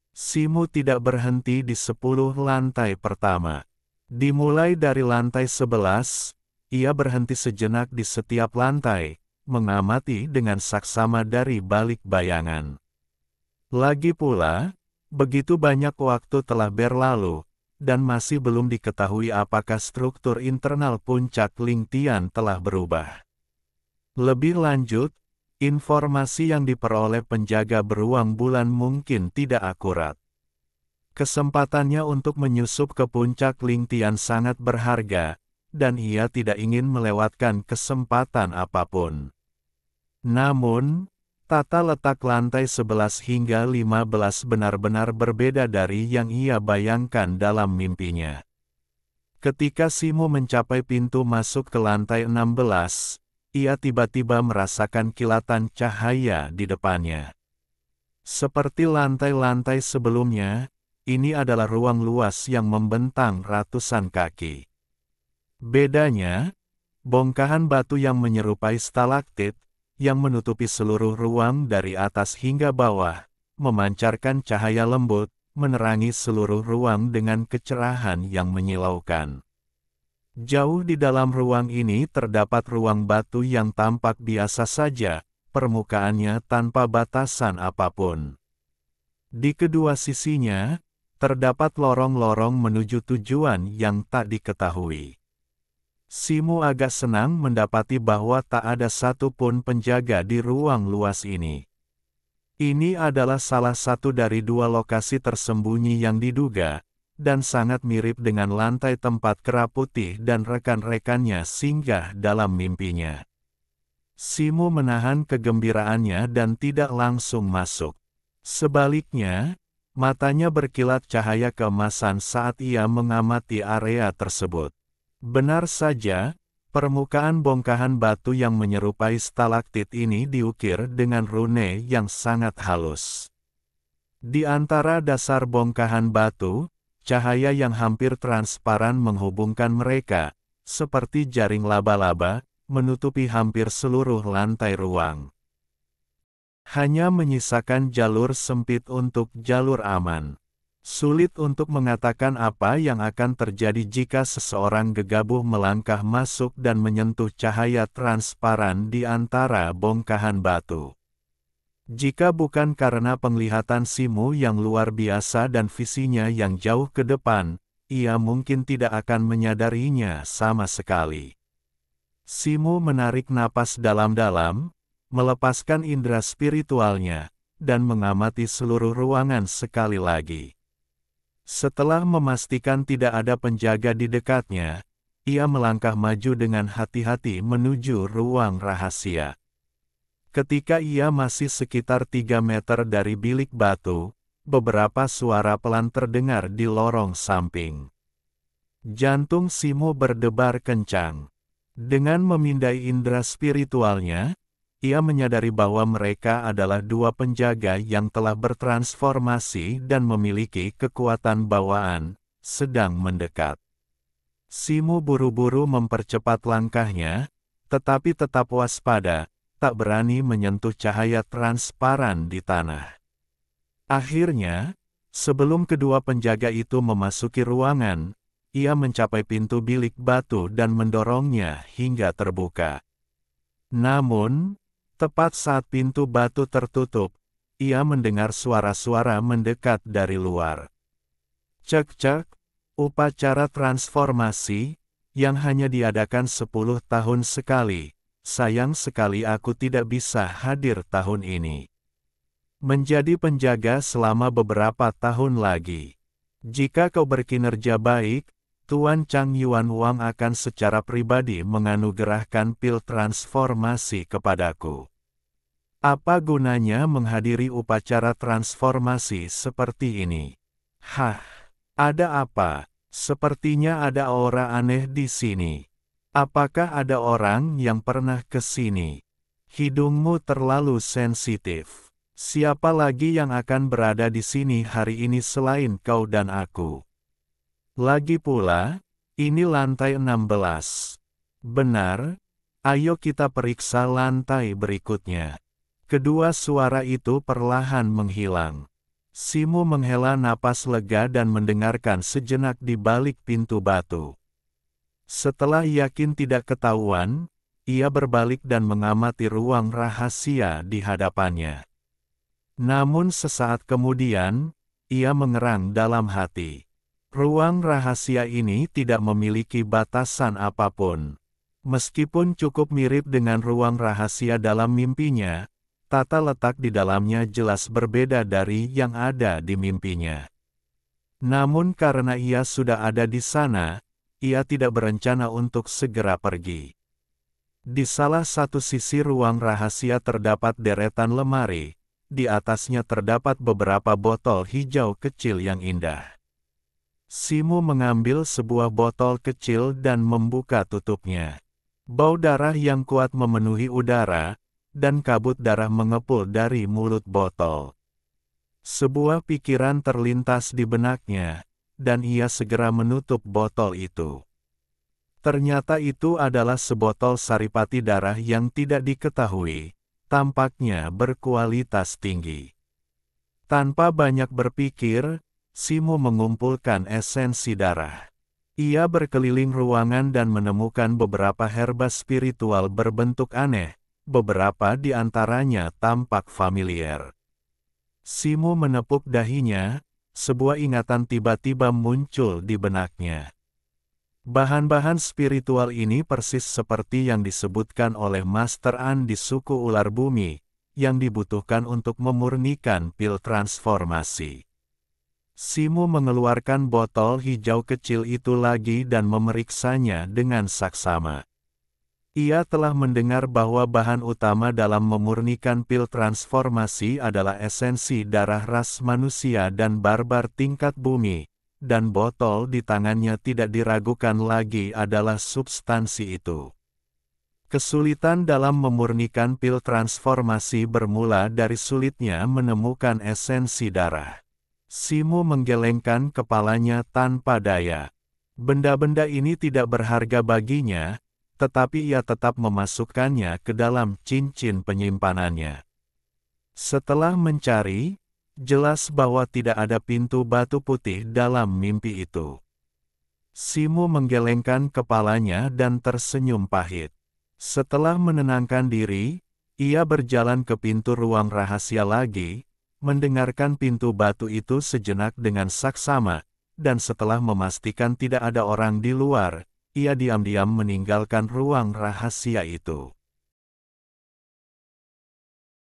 Simo tidak berhenti di 10 lantai pertama. Dimulai dari lantai 11, ia berhenti sejenak di setiap lantai, mengamati dengan saksama dari balik bayangan. Lagi pula, begitu banyak waktu telah berlalu, dan masih belum diketahui apakah struktur internal puncak Lingtian telah berubah. Lebih lanjut, informasi yang diperoleh penjaga beruang bulan mungkin tidak akurat. Kesempatannya untuk menyusup ke puncak Lingtian sangat berharga, dan ia tidak ingin melewatkan kesempatan apapun. Namun, tata letak lantai 11 hingga 15 benar-benar berbeda dari yang ia bayangkan dalam mimpinya. Ketika Simo mencapai pintu masuk ke lantai 16, ia tiba-tiba merasakan kilatan cahaya di depannya. Seperti lantai-lantai sebelumnya, ini adalah ruang luas yang membentang ratusan kaki. Bedanya, bongkahan batu yang menyerupai stalaktit, yang menutupi seluruh ruang dari atas hingga bawah, memancarkan cahaya lembut, menerangi seluruh ruang dengan kecerahan yang menyilaukan. Jauh di dalam ruang ini terdapat ruang batu yang tampak biasa saja, permukaannya tanpa batasan apapun. Di kedua sisinya, terdapat lorong-lorong menuju tujuan yang tak diketahui. Simo agak senang mendapati bahwa tak ada satupun penjaga di ruang luas ini. Ini adalah salah satu dari dua lokasi tersembunyi yang diduga, dan sangat mirip dengan lantai tempat Kera Putih dan rekan-rekannya singgah dalam mimpinya. Simo menahan kegembiraannya dan tidak langsung masuk. Sebaliknya, matanya berkilat cahaya keemasan saat ia mengamati area tersebut. Benar saja, permukaan bongkahan batu yang menyerupai stalaktit ini diukir dengan rune yang sangat halus. Di antara dasar bongkahan batu, cahaya yang hampir transparan menghubungkan mereka, seperti jaring laba-laba, menutupi hampir seluruh lantai ruang. Hanya menyisakan jalur sempit untuk jalur aman. Sulit untuk mengatakan apa yang akan terjadi jika seseorang gegabah melangkah masuk dan menyentuh cahaya transparan di antara bongkahan batu. Jika bukan karena penglihatan Simo yang luar biasa dan visinya yang jauh ke depan, ia mungkin tidak akan menyadarinya sama sekali. Simo menarik napas dalam-dalam, melepaskan indera spiritualnya, dan mengamati seluruh ruangan sekali lagi. Setelah memastikan tidak ada penjaga di dekatnya, ia melangkah maju dengan hati-hati menuju ruang rahasia. Ketika ia masih sekitar 3 meter dari bilik batu, beberapa suara pelan terdengar di lorong samping. Jantung Simo berdebar kencang. Dengan memindai indera spiritualnya, ia menyadari bahwa mereka adalah dua penjaga yang telah bertransformasi dan memiliki kekuatan bawaan, sedang mendekat. Simo buru-buru mempercepat langkahnya, tetapi tetap waspada, tak berani menyentuh cahaya transparan di tanah. Akhirnya, sebelum kedua penjaga itu memasuki ruangan, ia mencapai pintu bilik batu dan mendorongnya hingga terbuka. Namun, tepat saat pintu batu tertutup, ia mendengar suara-suara mendekat dari luar. Cek-cek, upacara transformasi, yang hanya diadakan 10 tahun sekali, sayang sekali aku tidak bisa hadir tahun ini. Menjadi penjaga selama beberapa tahun lagi. Jika kau berkinerja baik, Tuan Chang Yuan Wang akan secara pribadi menganugerahkan pil transformasi kepadaku. Apa gunanya menghadiri upacara transformasi seperti ini? Hah, ada apa? Sepertinya ada aura aneh di sini. Apakah ada orang yang pernah ke sini? Hidungmu terlalu sensitif. Siapa lagi yang akan berada di sini hari ini selain kau dan aku? Lagi pula, ini lantai 16. Benar, ayo kita periksa lantai berikutnya. Kedua suara itu perlahan menghilang. Simu menghela napas lega dan mendengarkan sejenak di balik pintu batu. Setelah yakin tidak ketahuan, ia berbalik dan mengamati ruang rahasia di hadapannya. Namun sesaat kemudian, ia mengerang dalam hati. Ruang rahasia ini tidak memiliki batasan apapun. Meskipun cukup mirip dengan ruang rahasia dalam mimpinya, tata letak di dalamnya jelas berbeda dari yang ada di mimpinya. Namun karena ia sudah ada di sana, ia tidak berencana untuk segera pergi. Di salah satu sisi ruang rahasia terdapat deretan lemari, di atasnya terdapat beberapa botol hijau kecil yang indah. Simu mengambil sebuah botol kecil dan membuka tutupnya. Bau darah yang kuat memenuhi udara, dan kabut darah mengepul dari mulut botol. Sebuah pikiran terlintas di benaknya, dan ia segera menutup botol itu. Ternyata itu adalah sebotol saripati darah yang tidak diketahui, tampaknya berkualitas tinggi. Tanpa banyak berpikir, Simu mengumpulkan esensi darah. Ia berkeliling ruangan dan menemukan beberapa herba spiritual berbentuk aneh. Beberapa di antaranya tampak familiar. Simu menepuk dahinya, sebuah ingatan tiba-tiba muncul di benaknya. Bahan-bahan spiritual ini persis seperti yang disebutkan oleh Master An di suku ular bumi, yang dibutuhkan untuk memurnikan pil transformasi. Simu mengeluarkan botol hijau kecil itu lagi dan memeriksanya dengan saksama. Ia telah mendengar bahwa bahan utama dalam memurnikan pil transformasi adalah esensi darah ras manusia dan barbar tingkat bumi, dan botol di tangannya tidak diragukan lagi adalah substansi itu. Kesulitan dalam memurnikan pil transformasi bermula dari sulitnya menemukan esensi darah. Simu menggelengkan kepalanya tanpa daya. Benda-benda ini tidak berharga baginya, tetapi ia tetap memasukkannya ke dalam cincin penyimpanannya. Setelah mencari, jelas bahwa tidak ada pintu batu putih dalam mimpi itu. Simu menggelengkan kepalanya dan tersenyum pahit. Setelah menenangkan diri, ia berjalan ke pintu ruang rahasia lagi, mendengarkan pintu batu itu sejenak dengan saksama, dan setelah memastikan tidak ada orang di luar, ia diam-diam meninggalkan ruang rahasia itu.